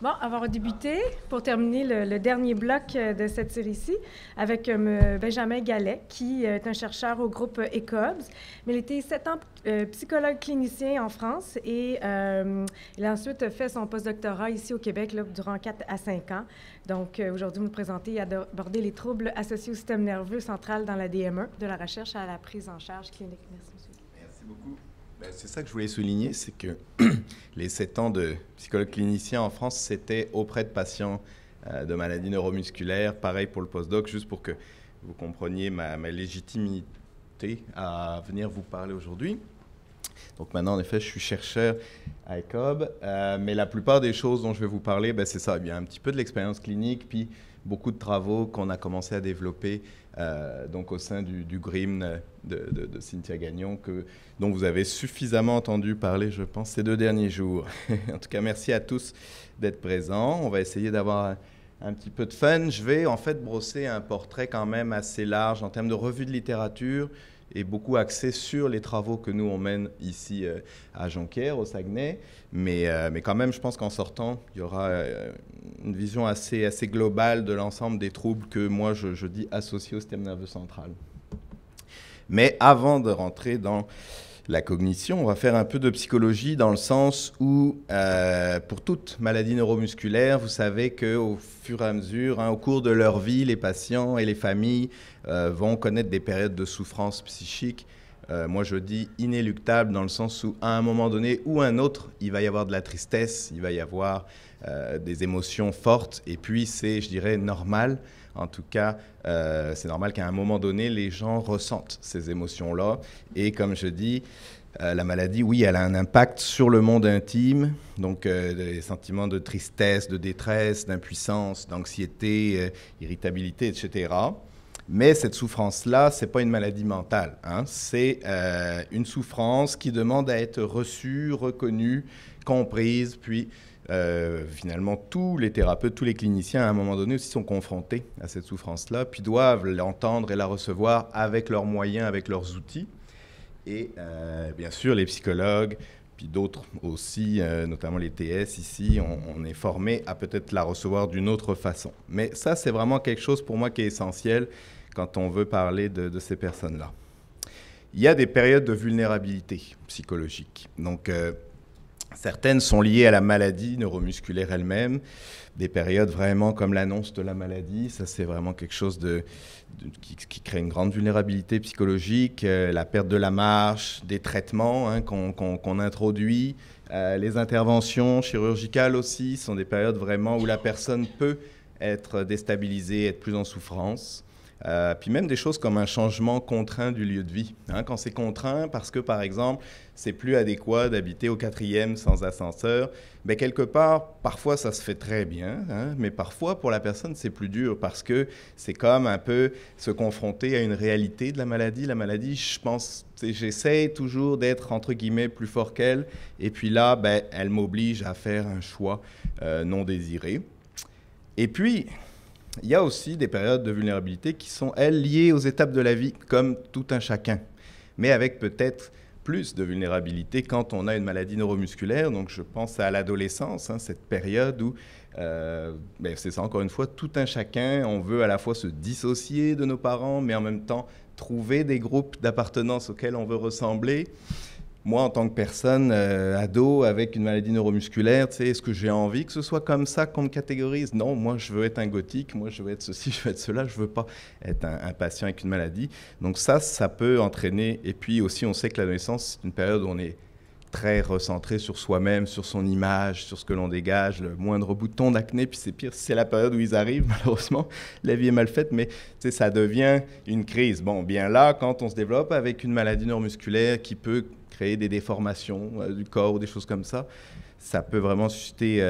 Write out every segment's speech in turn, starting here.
Bon, avoir débuté pour terminer le dernier bloc de cette série-ci avec Benjamin Gallet, qui est un chercheur au groupe ECOBS. Mais il était 7 ans psychologue clinicien en France et il a ensuite fait son postdoctorat ici au Québec là, durant 4 à 5 ans. Donc, aujourd'hui, vous nous présentez et aborder les troubles associés au système nerveux central dans la DME, de la recherche à la prise en charge clinique. Merci, monsieur. Merci beaucoup. C'est ça que je voulais souligner, c'est que les 7 ans de psychologue clinicien en France, c'était auprès de patients de maladies neuromusculaires. Pareil pour le postdoc, juste pour que vous compreniez ma légitimité à venir vous parler aujourd'hui. Donc maintenant, en effet, je suis chercheur à ECOB, mais la plupart des choses dont je vais vous parler, c'est ça. Il y a un petit peu de l'expérience clinique, puis beaucoup de travaux qu'on a commencé à développer donc au sein du GRIM de Cynthia Gagnon, dont vous avez suffisamment entendu parler, je pense, ces 2 derniers jours. En tout cas, merci à tous d'être présents. On va essayer d'avoir un petit peu de fun. Je vais en fait brosser un portrait quand même assez large en termes de revue de littérature et beaucoup axé sur les travaux que nous, on mène ici à Jonquière, au Saguenay. Mais quand même, je pense qu'en sortant, il y aura une vision assez globale de l'ensemble des troubles que moi, je dis associés au système nerveux central. Mais avant de rentrer dans la cognition, on va faire un peu de psychologie dans le sens où, pour toute maladie neuromusculaire, vous savez qu'au fur et à mesure, au cours de leur vie, les patients et les familles vont connaître des périodes de souffrance psychique. Moi, je dis inéluctable dans le sens où, à un moment donné ou un autre, il va y avoir de la tristesse, il va y avoir des émotions fortes, et puis c'est, je dirais, normal. En tout cas, c'est normal qu'à un moment donné, les gens ressentent ces émotions-là. Et comme je dis, la maladie, oui, elle a un impact sur le monde intime, donc des sentiments de tristesse, de détresse, d'impuissance, d'anxiété, irritabilité, etc. Mais cette souffrance-là, ce n'est pas une maladie mentale. C'est une souffrance qui demande à être reçue, reconnue, comprise, puis finalement, tous les thérapeutes, tous les cliniciens, à un moment donné aussi, sont confrontés à cette souffrance-là, puis doivent l'entendre et la recevoir avec leurs moyens, avec leurs outils. Et bien sûr, les psychologues, puis d'autres aussi, notamment les TS ici, on est formés à peut-être la recevoir d'une autre façon. Mais ça, c'est vraiment quelque chose pour moi qui est essentiel quand on veut parler de ces personnes-là. Il y a des périodes de vulnérabilité psychologique. Donc, certaines sont liées à la maladie neuromusculaire elle-même, des périodes vraiment comme l'annonce de la maladie, ça c'est vraiment quelque chose qui crée une grande vulnérabilité psychologique, la perte de la marche, des traitements qu'on introduit, les interventions chirurgicales aussi sont des périodes vraiment où la personne peut être déstabilisée, être plus en souffrance. Puis même des choses comme un changement contraint du lieu de vie. Quand c'est contraint parce que, par exemple, c'est plus adéquat d'habiter au 4e sans ascenseur, quelque part, parfois ça se fait très bien, mais parfois pour la personne c'est plus dur parce que c'est comme un peu se confronter à une réalité de la maladie. La maladie, je pense, j'essaie toujours d'être entre guillemets plus fort qu'elle, et puis là, elle m'oblige à faire un choix non désiré. Et puis, il y a aussi des périodes de vulnérabilité qui sont, elles, liées aux étapes de la vie, comme tout un chacun, mais avec peut-être plus de vulnérabilité quand on a une maladie neuromusculaire. Donc, je pense à l'adolescence, cette période où, c'est ça, encore une fois, tout un chacun, on veut à la fois se dissocier de nos parents, mais en même temps trouver des groupes d'appartenance auxquels on veut ressembler. Moi, en tant que personne ado avec une maladie neuromusculaire, est-ce que j'ai envie que ce soit comme ça qu'on me catégorise? Non, moi, je veux être un gothique, moi, je veux être ceci, je veux être cela, je ne veux pas être un patient avec une maladie. Donc ça peut entraîner. Et puis aussi, on sait que l'adolescence, c'est une période où on est très recentré sur soi-même, sur son image, sur ce que l'on dégage, le moindre bouton d'acné, puis c'est pire, c'est la période où ils arrivent, malheureusement, la vie est mal faite, mais ça devient une crise. Bon, bien là, quand on se développe avec une maladie neuromusculaire qui peut créer des déformations du corps ou des choses comme ça, ça peut vraiment susciter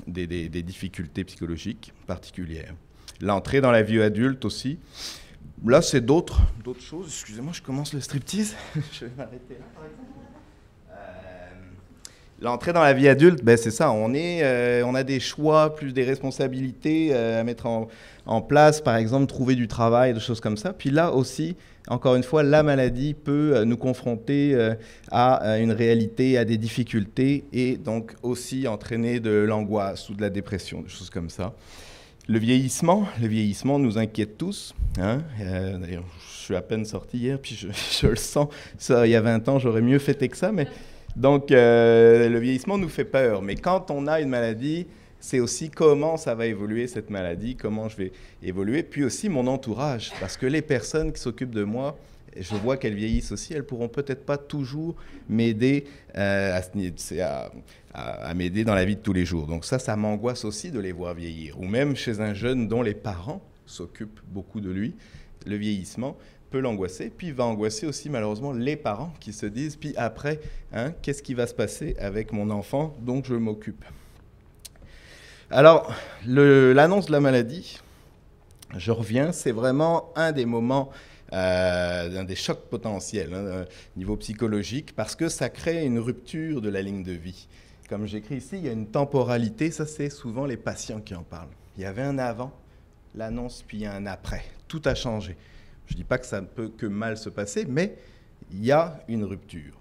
des difficultés psychologiques particulières. L'entrée dans la vie adulte aussi, là c'est d'autres choses. Excusez-moi, je commence le striptease. Je vais m'arrêter là par exemple. L'entrée dans la vie adulte, ben c'est ça, on a des choix, plus des responsabilités à mettre en place, par exemple trouver du travail, des choses comme ça. Puis là aussi, encore une fois, la maladie peut nous confronter à une réalité, à des difficultés et donc aussi entraîner de l'angoisse ou de la dépression, des choses comme ça. Le vieillissement nous inquiète tous. Hein. D'ailleurs, je suis à peine sorti hier, puis je le sens. Ça, il y a 20 ans, j'aurais mieux fêté que ça, mais... Donc, le vieillissement nous fait peur. Mais quand on a une maladie, c'est aussi comment ça va évoluer, cette maladie, comment je vais évoluer, puis aussi mon entourage. Parce que les personnes qui s'occupent de moi, je vois qu'elles vieillissent aussi, elles ne pourront peut-être pas toujours m'aider à m'aider dans la vie de tous les jours. Donc ça m'angoisse aussi de les voir vieillir. Ou même chez un jeune dont les parents s'occupent beaucoup de lui, le vieillissement peut l'angoisser, puis va angoisser aussi malheureusement les parents qui se disent, puis après, hein, qu'est-ce qui va se passer avec mon enfant dont je m'occupe? Alors, l'annonce de la maladie, je reviens, c'est vraiment un des moments, un des chocs potentiels, hein, niveau psychologique, parce que ça crée une rupture de la ligne de vie. Comme j'écris ici, il y a une temporalité, ça c'est souvent les patients qui en parlent. Il y avait un avant, l'annonce, puis il y a un après. Tout a changé. Je ne dis pas que ça ne peut que mal se passer, mais il y a une rupture.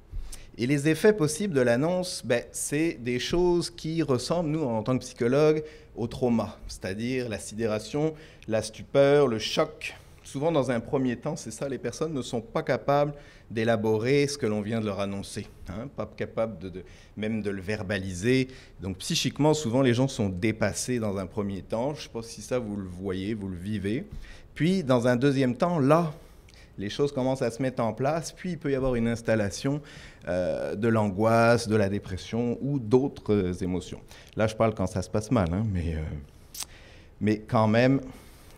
Et les effets possibles de l'annonce, c'est des choses qui ressemblent, nous, en tant que psychologues, au trauma, c'est-à-dire la sidération, la stupeur, le choc. Souvent, dans un premier temps, c'est ça, les personnes ne sont pas capables d'élaborer ce que l'on vient de leur annoncer, hein, pas capables même de le verbaliser. Donc, psychiquement, souvent, les gens sont dépassés dans un premier temps. Je ne sais pas si ça, vous le voyez, vous le vivez. Puis, dans un deuxième temps, là, les choses commencent à se mettre en place, puis il peut y avoir une installation de l'angoisse, de la dépression ou d'autres émotions. Là, je parle quand ça se passe mal, hein, mais quand même,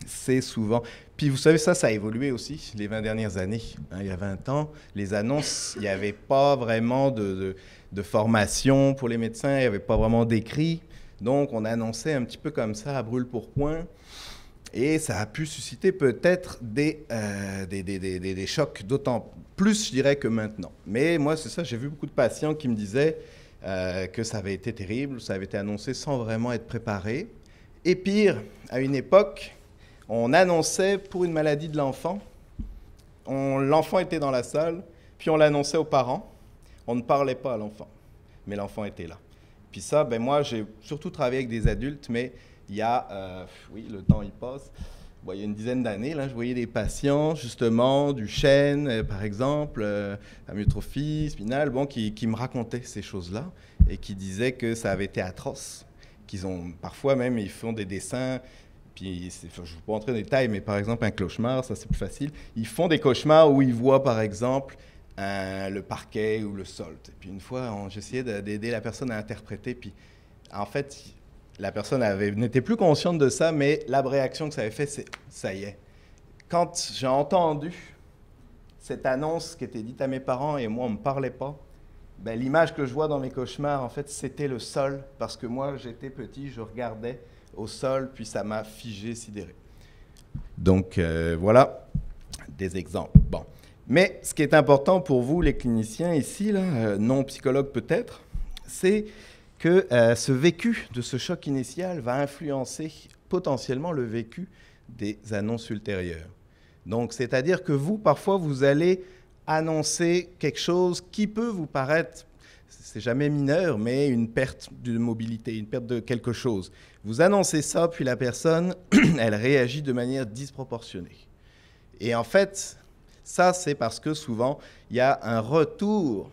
c'est souvent... Puis vous savez, ça a évolué aussi les 20 dernières années. Hein, il y a 20 ans, les annonces, il n'y avait pas vraiment de formation pour les médecins, il n'y avait pas vraiment d'écrit. Donc, on annonçait un petit peu comme ça, à brûle-pourpoint. Et ça a pu susciter peut-être des chocs, d'autant plus, je dirais, que maintenant. Mais moi, c'est ça, j'ai vu beaucoup de patients qui me disaient que ça avait été terrible, ça avait été annoncé sans vraiment être préparé. Et pire, à une époque, on annonçait pour une maladie de l'enfant, l'enfant était dans la salle, puis on l'annonçait aux parents, on ne parlait pas à l'enfant, mais l'enfant était là. Puis ça, moi, j'ai surtout travaillé avec des adultes, mais... Il y a, oui, le temps il passe, bon, il y a une dizaine d'années, là, je voyais des patients, justement, du chêne, par exemple, amyotrophie spinale, qui me racontaient ces choses-là et qui disaient que ça avait été atroce, qu'ils ont, parfois même, ils font des dessins, puis je ne vais pas entrer dans les détails, mais par exemple, un cauchemar, ça c'est plus facile, ils font des cauchemars où ils voient, par exemple, le parquet ou le sol. Et puis une fois, j'essayais d'aider la personne à interpréter, puis en fait... La personne n'était plus consciente de ça, mais la réaction que ça avait fait, c'est « ça y est ». Quand j'ai entendu cette annonce qui était dite à mes parents et moi, on ne me parlait pas, l'image que je vois dans mes cauchemars, en fait, c'était le sol. Parce que moi, j'étais petit, je regardais au sol, puis ça m'a figé, sidéré. Donc, voilà des exemples. Bon. Mais ce qui est important pour vous, les cliniciens ici, là, non psychologues peut-être, c'est... que ce vécu de ce choc initial va influencer potentiellement le vécu des annonces ultérieures. Donc, c'est-à-dire que vous, parfois, vous allez annoncer quelque chose qui peut vous paraître, c'est jamais mineur, mais une perte de mobilité, une perte de quelque chose. Vous annoncez ça, puis la personne, elle réagit de manière disproportionnée. Et en fait, ça, c'est parce que souvent, il y a un retour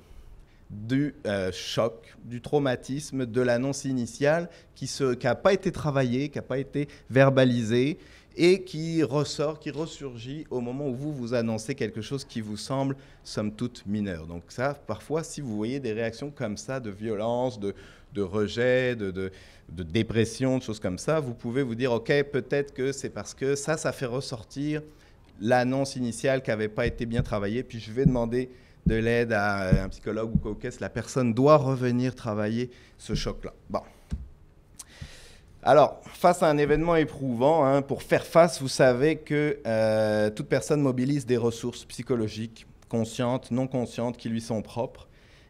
du choc, du traumatisme, de l'annonce initiale qui n'a pas été travaillée, qui n'a pas été verbalisée et qui ressort, qui ressurgit au moment où vous annoncez quelque chose qui vous semble, somme toute, mineur. Donc ça, parfois, si vous voyez des réactions comme ça, de violence, de rejet, de dépression, de choses comme ça, vous pouvez vous dire, OK, peut-être que c'est parce que ça fait ressortir l'annonce initiale qui n'avait pas été bien travaillée, puis je vais demander de l'aide à un psychologue ou quoi, la personne doit revenir travailler ce choc-là. Bon. Alors, face à un événement éprouvant, hein, pour faire face, vous savez que toute personne mobilise des ressources psychologiques, conscientes, non conscientes, qui lui sont propres.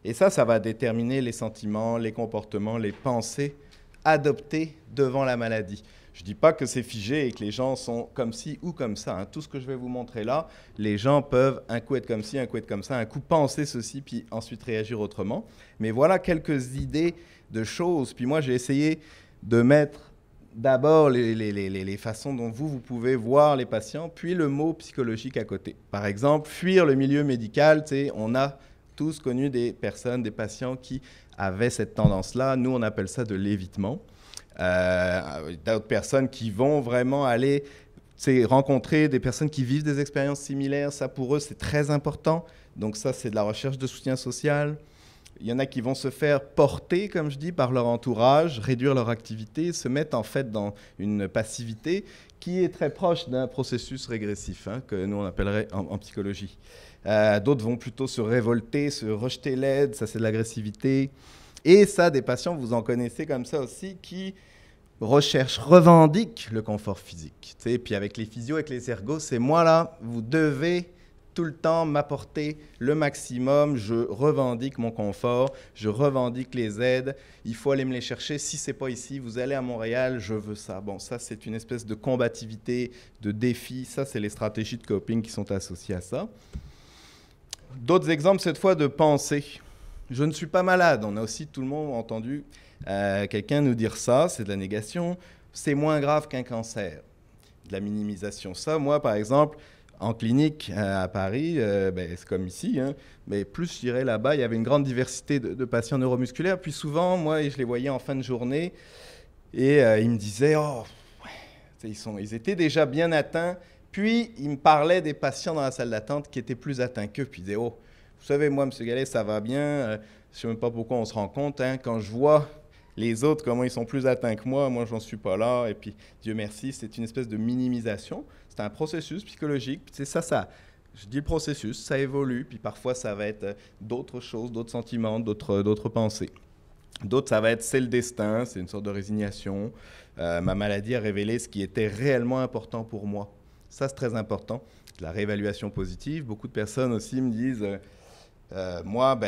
Et ça va déterminer les sentiments, les comportements, les pensées adoptées devant la maladie. Je ne dis pas que c'est figé et que les gens sont comme ci ou comme ça, hein. Tout ce que je vais vous montrer là, les gens peuvent un coup être comme ci, un coup être comme ça, un coup penser ceci, puis ensuite réagir autrement. Mais voilà quelques idées de choses. Puis moi, j'ai essayé de mettre d'abord les façons dont vous pouvez voir les patients, puis le mot psychologique à côté. Par exemple, fuir le milieu médical, on a tous connu des personnes, des patients qui avaient cette tendance-là. Nous, on appelle ça de l'évitement. D'autres personnes qui vont vraiment aller rencontrer des personnes qui vivent des expériences similaires. Ça, pour eux, c'est très important. Donc ça, c'est de la recherche de soutien social. Il y en a qui vont se faire porter, comme je dis, par leur entourage, réduire leur activité, se mettre en fait dans une passivité qui est très proche d'un processus régressif, hein, que nous on appellerait en psychologie. D'autres vont plutôt se révolter, se rejeter l'aide, ça c'est de l'agressivité. Et ça, des patients, vous en connaissez comme ça aussi, qui recherchent, revendiquent le confort physique. Et puis avec les physios, avec les ergos, c'est moi là, vous devez tout le temps m'apporter le maximum, je revendique mon confort, je revendique les aides, il faut aller me les chercher, si ce n'est pas ici, vous allez à Montréal, je veux ça. Bon, ça c'est une espèce de combativité, de défi, ça c'est les stratégies de coping qui sont associées à ça. D'autres exemples cette fois de pensée. Je ne suis pas malade, on a aussi tout le monde entendu quelqu'un nous dire ça, c'est de la négation, c'est moins grave qu'un cancer, de la minimisation. Ça, moi par exemple, en clinique à Paris, c'est comme ici, hein, mais plus je dirais là-bas, il y avait une grande diversité de patients neuromusculaires. Puis souvent, moi, je les voyais en fin de journée et ils me disaient, oh, ouais, ils étaient déjà bien atteints. Puis ils me parlaient des patients dans la salle d'attente qui étaient plus atteints qu'eux. Puis ils disaient, oh, vous savez, moi, M. Gallet, ça va bien. Je ne sais même pas pourquoi on se rend compte. Hein, quand je vois les autres, comment ils sont plus atteints que moi j'en suis pas là. Et puis, Dieu merci, c'est une espèce de minimisation. C'est un processus psychologique. C'est ça, je dis le processus, ça évolue. Puis parfois, ça va être d'autres choses, d'autres sentiments, d'autres pensées. D'autres, ça va être c'est le destin, c'est une sorte de résignation. Ma maladie a révélé ce qui était réellement important pour moi. Ça, c'est très important. La réévaluation positive. Beaucoup de personnes aussi me disent, moi,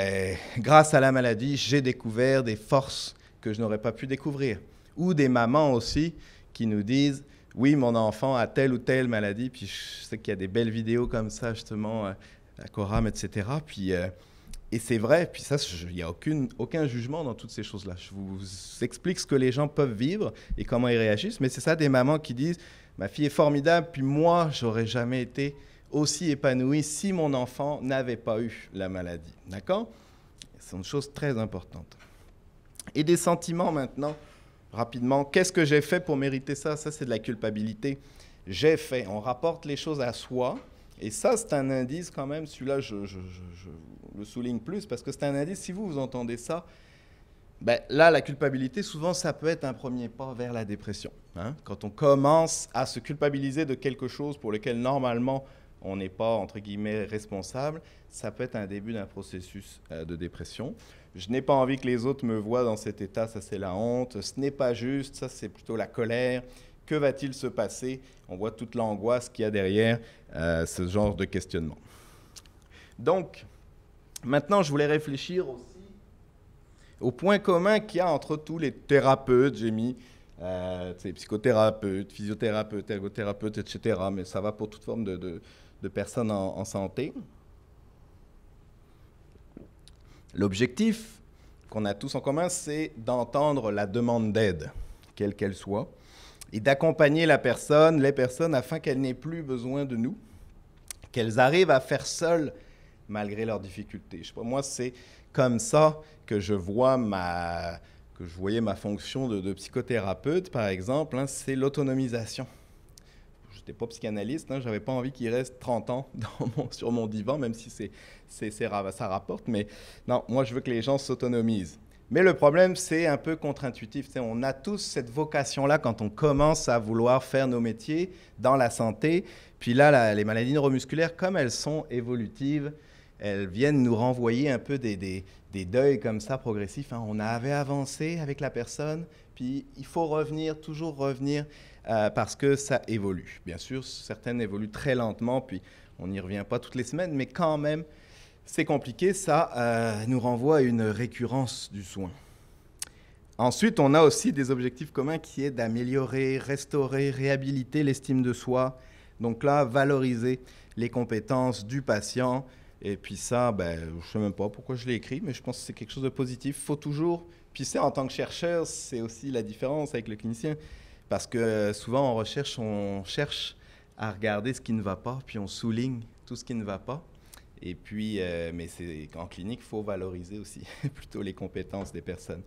grâce à la maladie, j'ai découvert des forces que je n'aurais pas pu découvrir. Ou des mamans aussi qui nous disent, oui, mon enfant a telle ou telle maladie, puis je sais qu'il y a des belles vidéos comme ça, justement, à Coram, etc. Puis, et c'est vrai, puis ça, il n'y a aucun jugement dans toutes ces choses-là. Je vous explique ce que les gens peuvent vivre et comment ils réagissent, mais c'est ça, des mamans qui disent, ma fille est formidable, puis moi, j'aurais jamais été aussi épanoui si mon enfant n'avait pas eu la maladie. D'accord? C'est une chose très importante. Et des sentiments maintenant, rapidement. Qu'est-ce que j'ai fait pour mériter ça? Ça, c'est de la culpabilité. J'ai fait. On rapporte les choses à soi. Et ça, c'est un indice quand même. Celui-là, je le souligne plus parce que c'est un indice. Si vous entendez ça, là, la culpabilité, souvent, ça peut être un premier pas vers la dépression. Hein? Quand on commence à se culpabiliser de quelque chose pour lequel, normalement, on n'est pas, entre guillemets, responsable, ça peut être un début d'un processus de dépression. Je n'ai pas envie que les autres me voient dans cet état, ça c'est la honte. Ce n'est pas juste, ça c'est plutôt la colère. Que va-t-il se passer? On voit toute l'angoisse qu'il y a derrière ce genre de questionnement. Donc, maintenant je voulais réfléchir aussi au point commun qu'il y a entre tous les thérapeutes. J'ai mis psychothérapeutes, physiothérapeutes, ergothérapeutes, etc. Mais ça va pour toute forme de personnes en santé. L'objectif qu'on a tous en commun, c'est d'entendre la demande d'aide, quelle qu'elle soit, et d'accompagner les personnes, afin qu'elles n'aient plus besoin de nous, qu'elles arrivent à faire seules malgré leurs difficultés. Je sais pas, moi, c'est comme ça que je voyais ma fonction de psychothérapeute, par exemple, hein, c'est l'autonomisation. Je n'étais pas psychanalyste, hein, je n'avais pas envie qu'il reste 30 ans sur mon divan, même si ça rapporte, mais non, moi je veux que les gens s'autonomisent. Mais le problème, c'est un peu contre-intuitif. On a tous cette vocation-là quand on commence à vouloir faire nos métiers dans la santé. Puis là, les maladies neuromusculaires, comme elles sont évolutives, elles viennent nous renvoyer un peu des deuils comme ça progressifs. Hein. On avait avancé avec la personne, puis il faut toujours revenir, parce que ça évolue. Bien sûr, certaines évoluent très lentement, puis on n'y revient pas toutes les semaines, mais quand même, c'est compliqué, ça nous renvoie à une récurrence du soin. Ensuite, on a aussi des objectifs communs qui est d'améliorer, restaurer, réhabiliter l'estime de soi. Donc là, valoriser les compétences du patient. Et puis ça, je ne sais même pas pourquoi je l'ai écrit, mais je pense que c'est quelque chose de positif. Il faut toujours... Puis c'est en tant que chercheur, c'est aussi la différence avec le clinicien. Parce que souvent, en recherche, on cherche à regarder ce qui ne va pas, puis on souligne tout ce qui ne va pas. Et puis, mais en clinique, il faut valoriser aussi plutôt les compétences des personnes.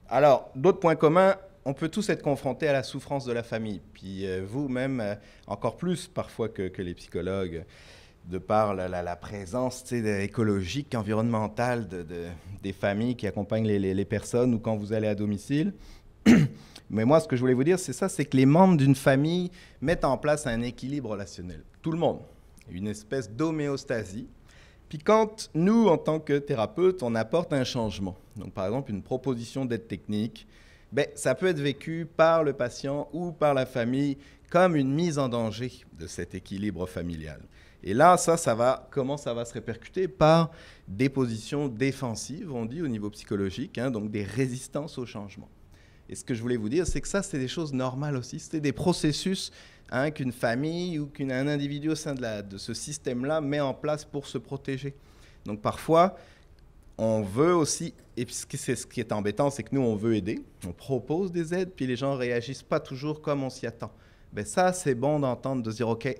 Alors, d'autres points communs, on peut tous être confrontés à la souffrance de la famille. Puis vous-même, encore plus parfois que les psychologues, de par la présence écologique, environnementale des familles qui accompagnent les personnes ou quand vous allez à domicile. Mais moi, ce que je voulais vous dire, c'est ça, c'est que les membres d'une famille mettent en place un équilibre relationnel. Tout le monde. Une espèce d'homéostasie. Puis quand nous, en tant que thérapeutes, on apporte un changement, donc par exemple une proposition d'aide technique, ça peut être vécu par le patient ou par la famille comme une mise en danger de cet équilibre familial. Et là, comment ça va se répercuter? Par des positions défensives, on dit au niveau psychologique, donc des résistances au changement. Et ce que je voulais vous dire, c'est que ça, c'est des choses normales aussi. C'est des processus qu'une famille ou qu'un individu au sein de ce système-là met en place pour se protéger. Donc parfois, on veut aussi, et puis ce qui est embêtant, c'est que nous, on veut aider, on propose des aides, puis les gens ne réagissent pas toujours comme on s'y attend. Ça, c'est bon d'entendre, de se dire, OK,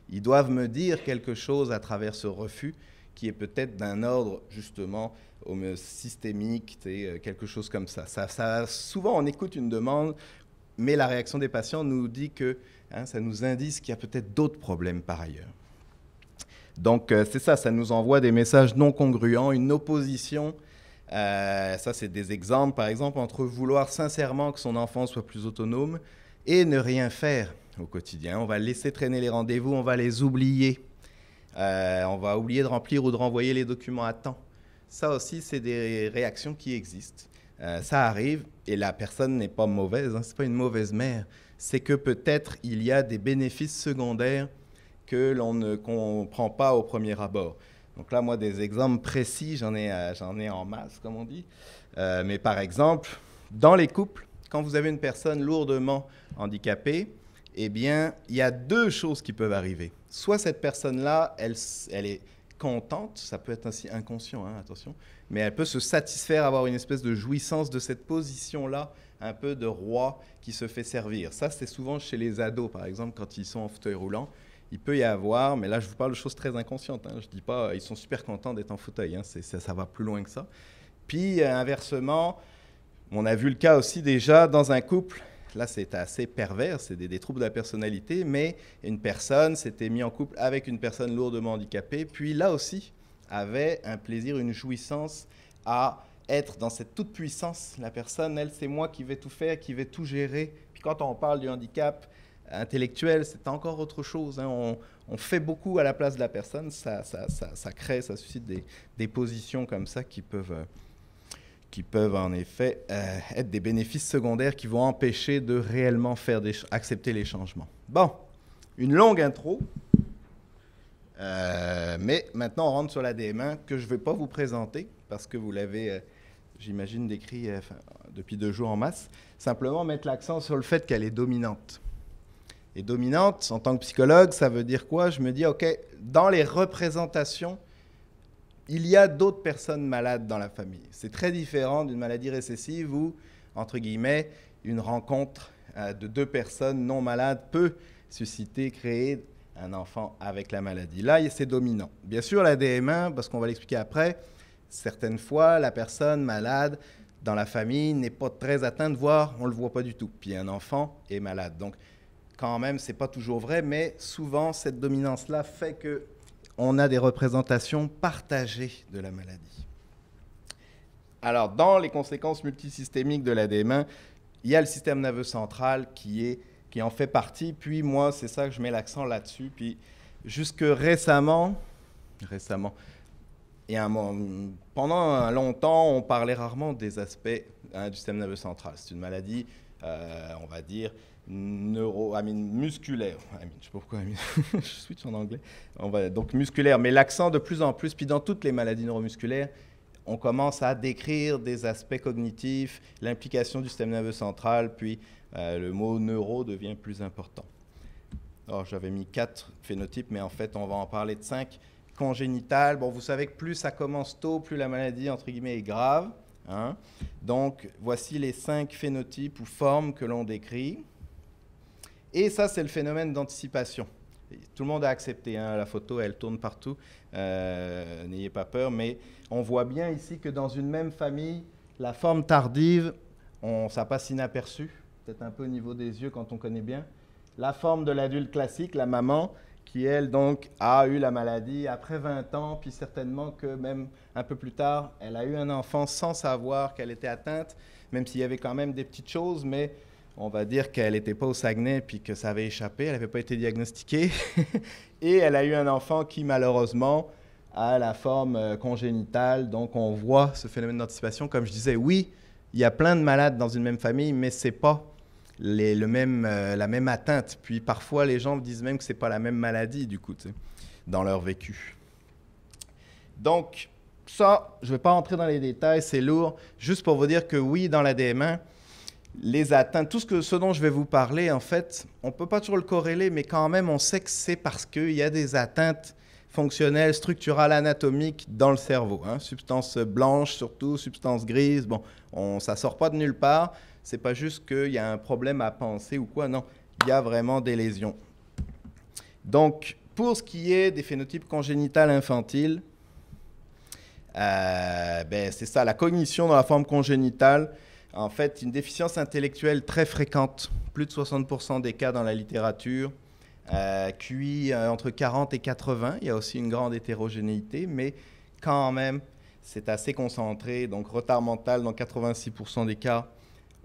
ils doivent me dire quelque chose à travers ce refus, qui est peut-être d'un ordre, justement, systémique, quelque chose comme ça. Souvent, on écoute une demande, mais la réaction des patients nous dit que ça nous indique qu'il y a peut-être d'autres problèmes par ailleurs. Donc, c'est ça nous envoie des messages non congruents, une opposition. Ça, c'est des exemples, par exemple, entre vouloir sincèrement que son enfant soit plus autonome et ne rien faire au quotidien. On va laisser traîner les rendez-vous, on va les oublier. On va oublier de remplir ou de renvoyer les documents à temps. Ça aussi, c'est des réactions qui existent. Ça arrive et la personne n'est pas mauvaise, ce n'est pas une mauvaise mère. C'est que peut-être il y a des bénéfices secondaires que l'on ne comprend pas au premier abord. Donc là, moi, des exemples précis, j'en ai en masse, comme on dit. Mais par exemple, dans les couples, quand vous avez une personne lourdement handicapée, eh bien, il y a deux choses qui peuvent arriver. Soit cette personne-là, elle est contente, ça peut être ainsi inconscient, attention, mais elle peut se satisfaire, avoir une espèce de jouissance de cette position-là, un peu de roi qui se fait servir. Ça, c'est souvent chez les ados, par exemple, quand ils sont en fauteuil roulant. Il peut y avoir, mais là, je vous parle de choses très inconscientes. Je ne dis pas, ils sont super contents d'être en fauteuil. Ça va plus loin que ça. Puis, inversement, on a vu le cas aussi déjà dans un couple. Là, c'est assez pervers, c'est des troubles de la personnalité, mais une personne s'était mise en couple avec une personne lourdement handicapée, puis là aussi, avait un plaisir, une jouissance à être dans cette toute-puissance. La personne, elle, c'est moi qui vais tout faire, qui vais tout gérer. Puis quand on parle du handicap intellectuel, c'est encore autre chose. On fait beaucoup à la place de la personne, ça crée, ça suscite des positions comme ça qui peuvent en effet être des bénéfices secondaires qui vont empêcher de réellement accepter les changements. Bon, une longue intro, mais maintenant on rentre sur la DM1 que je ne vais pas vous présenter parce que vous l'avez, j'imagine, décrit depuis 2 jours en masse. Simplement mettre l'accent sur le fait qu'elle est dominante. Et dominante, en tant que psychologue, ça veut dire quoi? Je me dis, OK, dans les représentations, il y a d'autres personnes malades dans la famille. C'est très différent d'une maladie récessive où, entre guillemets, une rencontre de 2 personnes non malades peut créer un enfant avec la maladie. Là, c'est dominant. Bien sûr, la DM1, parce qu'on va l'expliquer après, certaines fois, la personne malade dans la famille n'est pas très atteinte, voire on ne le voit pas du tout. Puis un enfant est malade. Donc, quand même, ce n'est pas toujours vrai, mais souvent, cette dominance-là fait que on a des représentations partagées de la maladie. Alors, dans les conséquences multisystémiques de la DM1, il y a le système nerveux central qui en fait partie. Puis moi, c'est ça que je mets l'accent là-dessus. Puis jusque récemment, pendant longtemps, on parlait rarement des aspects du système nerveux central. C'est une maladie, on va dire, musculaire. Je ne sais pas pourquoi je switch en anglais. Donc musculaire, mais l'accent de plus en plus, puis dans toutes les maladies neuromusculaires, on commence à décrire des aspects cognitifs, l'implication du système nerveux central, puis le mot neuro devient plus important. Alors j'avais mis 4 phénotypes, mais en fait on va en parler de 5. Congénitale, bon, vous savez que plus ça commence tôt, plus la maladie, entre guillemets, est grave. Hein. Donc, voici les 5 phénotypes ou formes que l'on décrit. Et ça, c'est le phénomène d'anticipation. Tout le monde a accepté, hein, la photo, elle tourne partout. N'ayez pas peur, mais on voit bien ici que dans une même famille, la forme tardive, ça passe inaperçu, peut-être un peu au niveau des yeux quand on connaît bien. La forme de l'adulte classique, la maman, qui, elle, donc, a eu la maladie après 20 ans, puis certainement que même un peu plus tard, elle a eu un enfant sans savoir qu'elle était atteinte, même s'il y avait quand même des petites choses, mais on va dire qu'elle n'était pas au Saguenay, puis que ça avait échappé, elle n'avait pas été diagnostiquée, et elle a eu un enfant qui, malheureusement, a la forme congénitale, donc on voit ce phénomène d'anticipation. Comme je disais, oui, il y a plein de malades dans une même famille, mais ce n'est pas la même atteinte. Puis parfois, les gens disent même que ce n'est pas la même maladie, du coup, dans leur vécu. Donc, ça, je ne vais pas entrer dans les détails, c'est lourd. Juste pour vous dire que oui, dans la DM1, les atteintes, ce dont je vais vous parler, en fait, on ne peut pas toujours le corréler, mais quand même, on sait que c'est parce qu'il y a des atteintes fonctionnelles, structurales, anatomiques dans le cerveau. Hein. Substance blanche surtout, substance grise, bon, ça ne sort pas de nulle part. C'est pas juste qu'il y a un problème à penser ou quoi, non, il y a vraiment des lésions. Donc, pour ce qui est des phénotypes congénitales infantiles, c'est ça, la cognition dans la forme congénitale, en fait, une déficience intellectuelle très fréquente, plus de 60% des cas dans la littérature, QI entre 40 et 80, il y a aussi une grande hétérogénéité, mais quand même, c'est assez concentré, donc retard mental dans 86% des cas,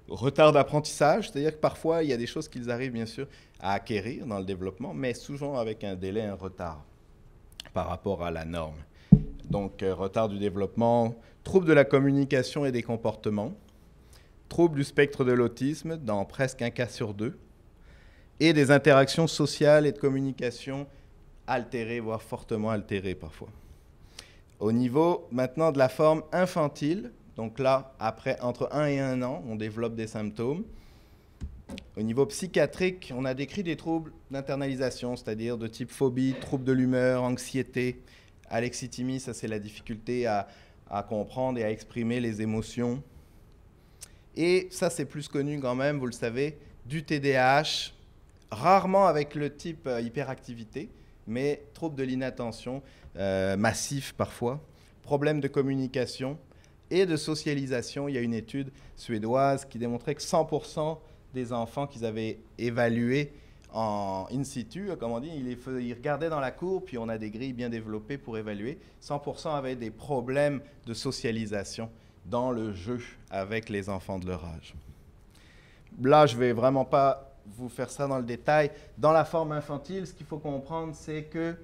retard d'apprentissage, c'est-à-dire que parfois, il y a des choses qu'ils arrivent bien sûr à acquérir dans le développement, mais souvent avec un délai, un retard par rapport à la norme. Donc, retard du développement, troubles de la communication et des comportements, troubles du spectre de l'autisme dans presque un cas sur 2, et des interactions sociales et de communication altérées, voire fortement altérées parfois. Au niveau maintenant de la forme infantile, donc là, après, entre 1 et 1 an, on développe des symptômes. Au niveau psychiatrique, on a décrit des troubles d'internalisation, c'est-à-dire de type phobie, troubles de l'humeur, anxiété, alexithymie, ça c'est la difficulté à comprendre et à exprimer les émotions. Et ça c'est plus connu quand même, vous le savez, du TDAH, rarement avec le type hyperactivité, mais troubles de l'inattention, massifs parfois, problèmes de communication, et de socialisation. Il y a une étude suédoise qui démontrait que 100% des enfants qu'ils avaient évalués en in situ, comme on dit, ils regardaient dans la cour, puis on a des grilles bien développées pour évaluer. 100% avaient des problèmes de socialisation dans le jeu avec les enfants de leur âge. Là, je ne vais vraiment pas vous faire ça dans le détail. Dans la forme infantile, ce qu'il faut comprendre, c'est que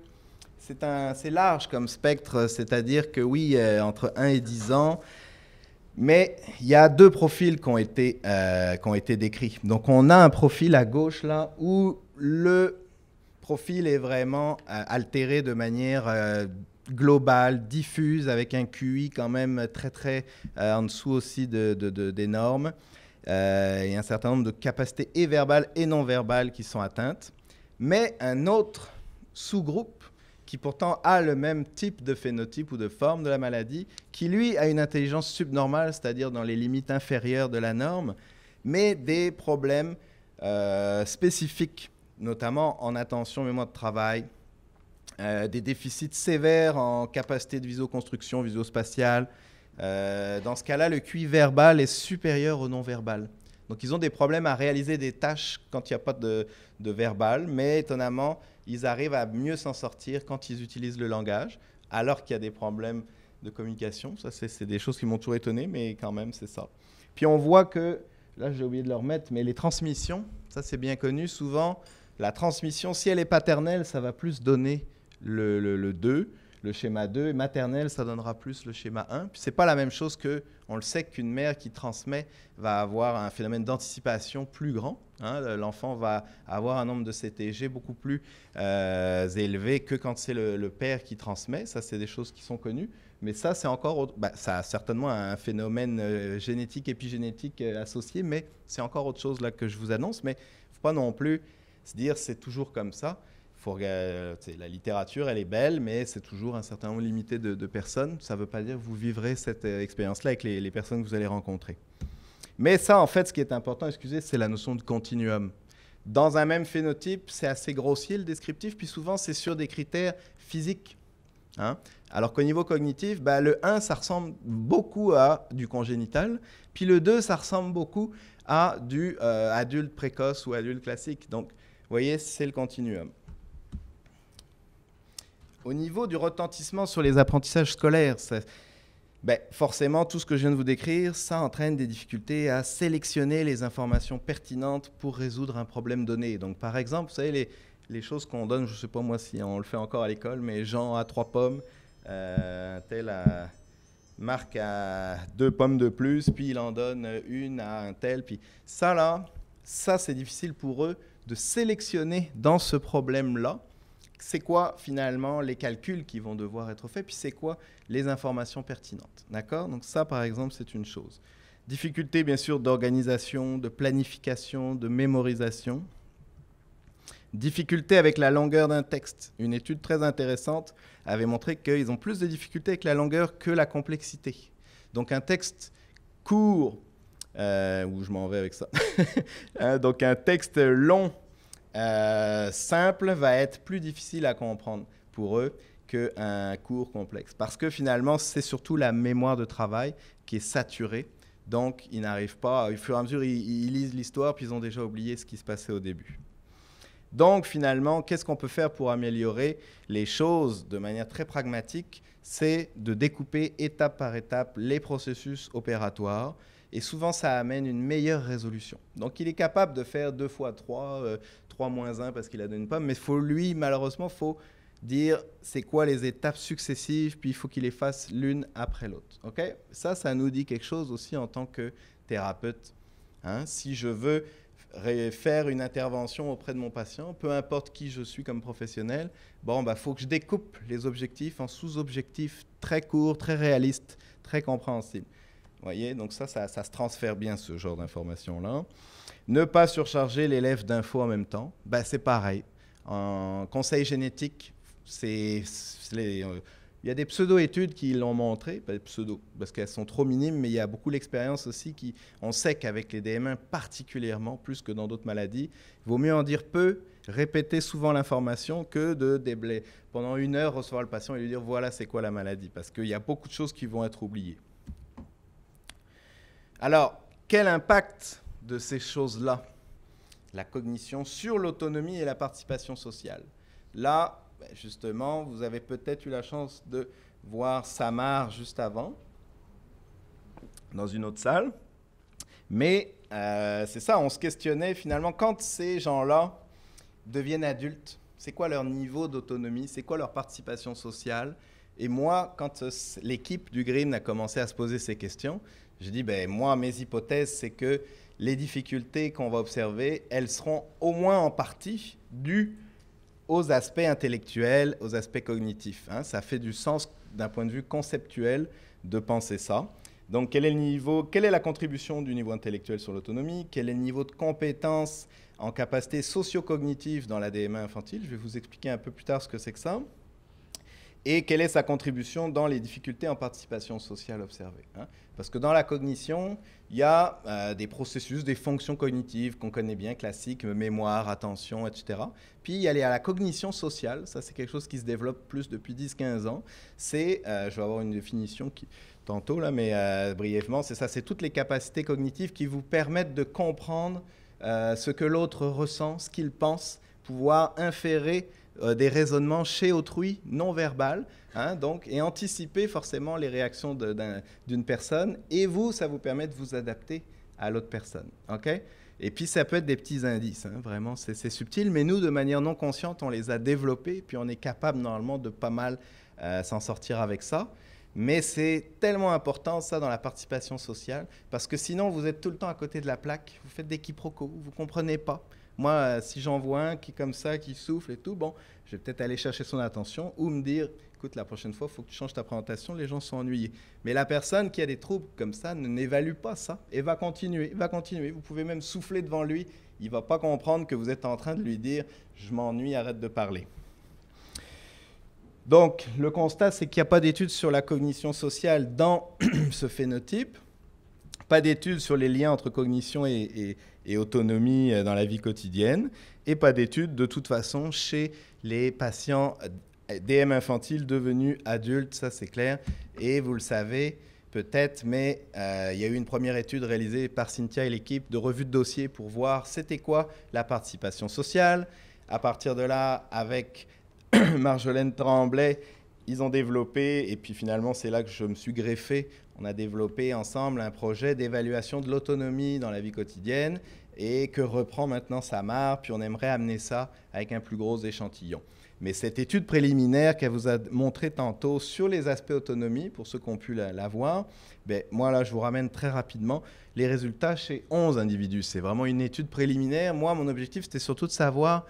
c'est large comme spectre, c'est-à-dire que oui, entre 1 et 10 ans, mais il y a 2 profils qui ont été décrits. Donc on a un profil à gauche là, où le profil est vraiment altéré de manière globale, diffuse, avec un QI quand même très très en dessous aussi des normes, et un certain nombre de capacités et verbales et non verbales qui sont atteintes. Mais un autre sous-groupe qui pourtant a le même type de phénotype ou de forme de la maladie, qui lui a une intelligence subnormale, c'est-à-dire dans les limites inférieures de la norme, mais des problèmes spécifiques, notamment en attention, mémoire de travail, des déficits sévères en capacité de visioconstruction, visio-spatiale. Dans ce cas-là, le QI verbal est supérieur au non-verbal. Donc ils ont des problèmes à réaliser des tâches quand il n'y a pas de verbal, mais étonnamment, ils arrivent à mieux s'en sortir quand ils utilisent le langage, alors qu'il y a des problèmes de communication. Ça, c'est des choses qui m'ont toujours étonné, mais quand même, c'est ça. Puis on voit que, là j'ai oublié de le remettre, mais les transmissions, ça c'est bien connu, souvent, la transmission, si elle est paternelle, ça va plus donner le 2. le schéma 2. Et maternelle, ça donnera plus le schéma 1. Puis c'est pas la même chose que, on le sait qu'une mère qui transmet va avoir un phénomène d'anticipation plus grand. Hein. L'enfant va avoir un nombre de CTG beaucoup plus élevé que quand c'est le père qui transmet. Ça, c'est des choses qui sont connues. Mais ça, c'est encore, ça a certainement un phénomène génétique, épigénétique associé, mais c'est encore autre chose là que je vous annonce. Mais il ne faut pas non plus se dire c'est toujours comme ça. La littérature, elle est belle, mais c'est toujours un certain nombre limité de personnes. Ça ne veut pas dire que vous vivrez cette expérience-là avec les personnes que vous allez rencontrer. Mais ça, en fait, ce qui est important, excusez, c'est la notion de continuum. Dans un même phénotype, c'est assez grossier le descriptif, puis souvent, c'est sur des critères physiques. Hein. Alors qu'au niveau cognitif, le 1, ça ressemble beaucoup à du congénital, puis le 2, ça ressemble beaucoup à du adulte précoce ou adulte classique. Donc, vous voyez, c'est le continuum. Au niveau du retentissement sur les apprentissages scolaires, forcément, tout ce que je viens de vous décrire, ça entraîne des difficultés à sélectionner les informations pertinentes pour résoudre un problème donné. Donc, par exemple, vous savez, les choses qu'on donne, je ne sais pas moi si on le fait encore à l'école, mais Jean a 3 pommes, tel à Marc a 2 pommes de plus, puis il en donne une à un tel. Puis ça, c'est difficile pour eux de sélectionner dans ce problème-là. C'est quoi finalement les calculs qui vont devoir être faits, puis c'est quoi les informations pertinentes. D'accord? Donc ça, par exemple, c'est une chose. Difficulté, bien sûr, d'organisation, de planification, de mémorisation. Difficulté avec la longueur d'un texte. Une étude très intéressante avait montré qu'ils ont plus de difficultés avec la longueur que la complexité. Donc un texte court, où je m'en vais avec ça, donc un texte long, simple, va être plus difficile à comprendre pour eux qu'un cours complexe. Parce que finalement, c'est surtout la mémoire de travail qui est saturée. Donc, ils n'arrivent pas, au fur et à mesure, ils lisent l'histoire, puis ils ont déjà oublié ce qui se passait au début. Donc, finalement, qu'est-ce qu'on peut faire pour améliorer les choses de manière très pragmatique? C'est de découper étape par étape les processus opératoires. Et souvent, ça amène une meilleure résolution. Donc, il est capable de faire 2 fois 3, 3 moins 1 parce qu'il a donné une pomme. Mais malheureusement, il faut dire c'est quoi les étapes successives, puis il faut qu'il les fasse l'une après l'autre. Okay? Ça nous dit quelque chose aussi en tant que thérapeute. Hein? Si je veux faire une intervention auprès de mon patient, peu importe qui je suis comme professionnel, faut que je découpe les objectifs en sous-objectifs très courts, très réalistes, très compréhensibles. Vous voyez, donc ça se transfère bien, ce genre d'informations-là. Ne pas surcharger l'élève d'infos en même temps, c'est pareil. En conseil génétique, il y a des pseudo-études qui l'ont montré, pseudo, parce qu'elles sont trop minimes, mais il y a beaucoup d'expériences aussi on sait qu'avec les DM1 particulièrement, plus que dans d'autres maladies, il vaut mieux en dire peu, répéter souvent l'information que de pendant 1 heure recevoir le patient et lui dire voilà c'est quoi la maladie, parce qu'il y a beaucoup de choses qui vont être oubliées. Alors, quel impact de ces choses-là, la cognition, sur l'autonomie et la participation sociale? Là, justement, vous avez peut-être eu la chance de voir Samar juste avant, dans une autre salle. Mais c'est ça, on se questionnait finalement, quand ces gens-là deviennent adultes, c'est quoi leur niveau d'autonomie, c'est quoi leur participation sociale? Et moi, quand l'équipe du GRIN a commencé à se poser ces questions, j'ai dit, moi, mes hypothèses, c'est que les difficultés qu'on va observer, elles seront au moins en partie dues aux aspects intellectuels, aux aspects cognitifs. Hein. Ça fait du sens d'un point de vue conceptuel de penser ça. Donc, quelle est la contribution du niveau intellectuel sur l'autonomie? Quel est le niveau de compétence en capacité socio-cognitive dans la DMA infantile? Je vais vous expliquer un peu plus tard ce que c'est que ça. Et quelle est sa contribution dans les difficultés en participation sociale observées, hein? Parce que dans la cognition, il y a des processus, des fonctions cognitives qu'on connaît bien, classiques, mémoire, attention, etc. Puis il y a la cognition sociale, ça c'est quelque chose qui se développe plus depuis 10-15 ans. C'est, je vais avoir une définition tantôt, là, mais brièvement, c'est ça, c'est toutes les capacités cognitives qui vous permettent de comprendre ce que l'autre ressent, ce qu'il pense, pouvoir inférer des raisonnements chez autrui non verbal, hein, donc, et anticiper forcément les réactions d'une personne, et ça vous permet de vous adapter à l'autre personne. Okay? Et puis ça peut être des petits indices, hein, vraiment c'est subtil, mais nous de manière non consciente on les a développés, puis on est capable normalement de pas mal s'en sortir avec ça. Mais c'est tellement important, ça, dans la participation sociale, parce que sinon, vous êtes tout le temps à côté de la plaque, vous faites des quiproquos, vous ne comprenez pas. Moi, si j'en vois un qui est comme ça, qui souffle et tout, bon, je vais peut-être aller chercher son attention ou me dire, écoute, la prochaine fois, il faut que tu changes ta présentation, les gens sont ennuyés. Mais la personne qui a des troubles comme ça n'évalue pas ça et va continuer. Vous pouvez même souffler devant lui, il ne va pas comprendre que vous êtes en train de lui dire, je m'ennuie, arrête de parler. Donc, le constat, c'est qu'il n'y a pas d'études sur la cognition sociale dans ce phénotype, pas d'études sur les liens entre cognition et autonomie dans la vie quotidienne, et pas d'études, de toute façon, chez les patients DM infantiles devenus adultes, ça c'est clair. Et vous le savez peut-être, mais il y a eu une première étude réalisée par Cynthia et l'équipe de revue de dossier pour voir c'était quoi la participation sociale. À partir de là, avec Marjolaine Tremblay, ils ont développé, et puis finalement c'est là que je me suis greffé, on a développé ensemble un projet d'évaluation de l'autonomie dans la vie quotidienne et que reprend maintenant Samar, puis on aimerait amener ça avec un plus gros échantillon. Mais cette étude préliminaire qu'elle vous a montrée tantôt sur les aspects autonomie, pour ceux qui ont pu la voir, ben, moi là je vous ramène très rapidement les résultats chez 11 individus. C'est vraiment une étude préliminaire. Moi mon objectif c'était surtout de savoir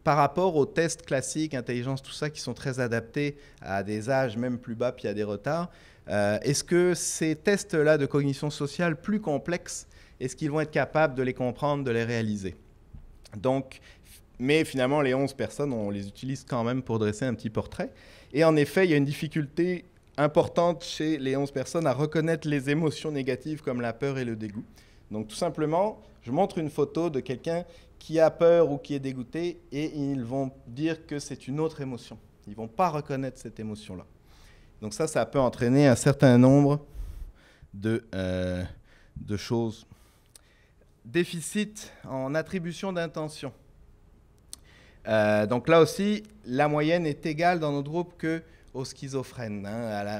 par rapport aux tests classiques, intelligence, tout ça, qui sont très adaptés à des âges même plus bas, puis à des retards, est-ce que ces tests-là de cognition sociale plus complexes, est-ce qu'ils vont être capables de les comprendre, de les réaliser? Donc, mais finalement, les 11 personnes, on les utilise quand même pour dresser un petit portrait. Et en effet, il y a une difficulté importante chez les 11 personnes à reconnaître les émotions négatives comme la peur et le dégoût. Donc, tout simplement, je montre une photo de quelqu'un qui a peur ou qui est dégoûté, et ils vont dire que c'est une autre émotion. Ils ne vont pas reconnaître cette émotion-là. Donc ça peut entraîner un certain nombre de choses. Déficit en attribution d'intention. Donc là aussi, la moyenne est égale dans notre groupe qu'aux schizophrènes,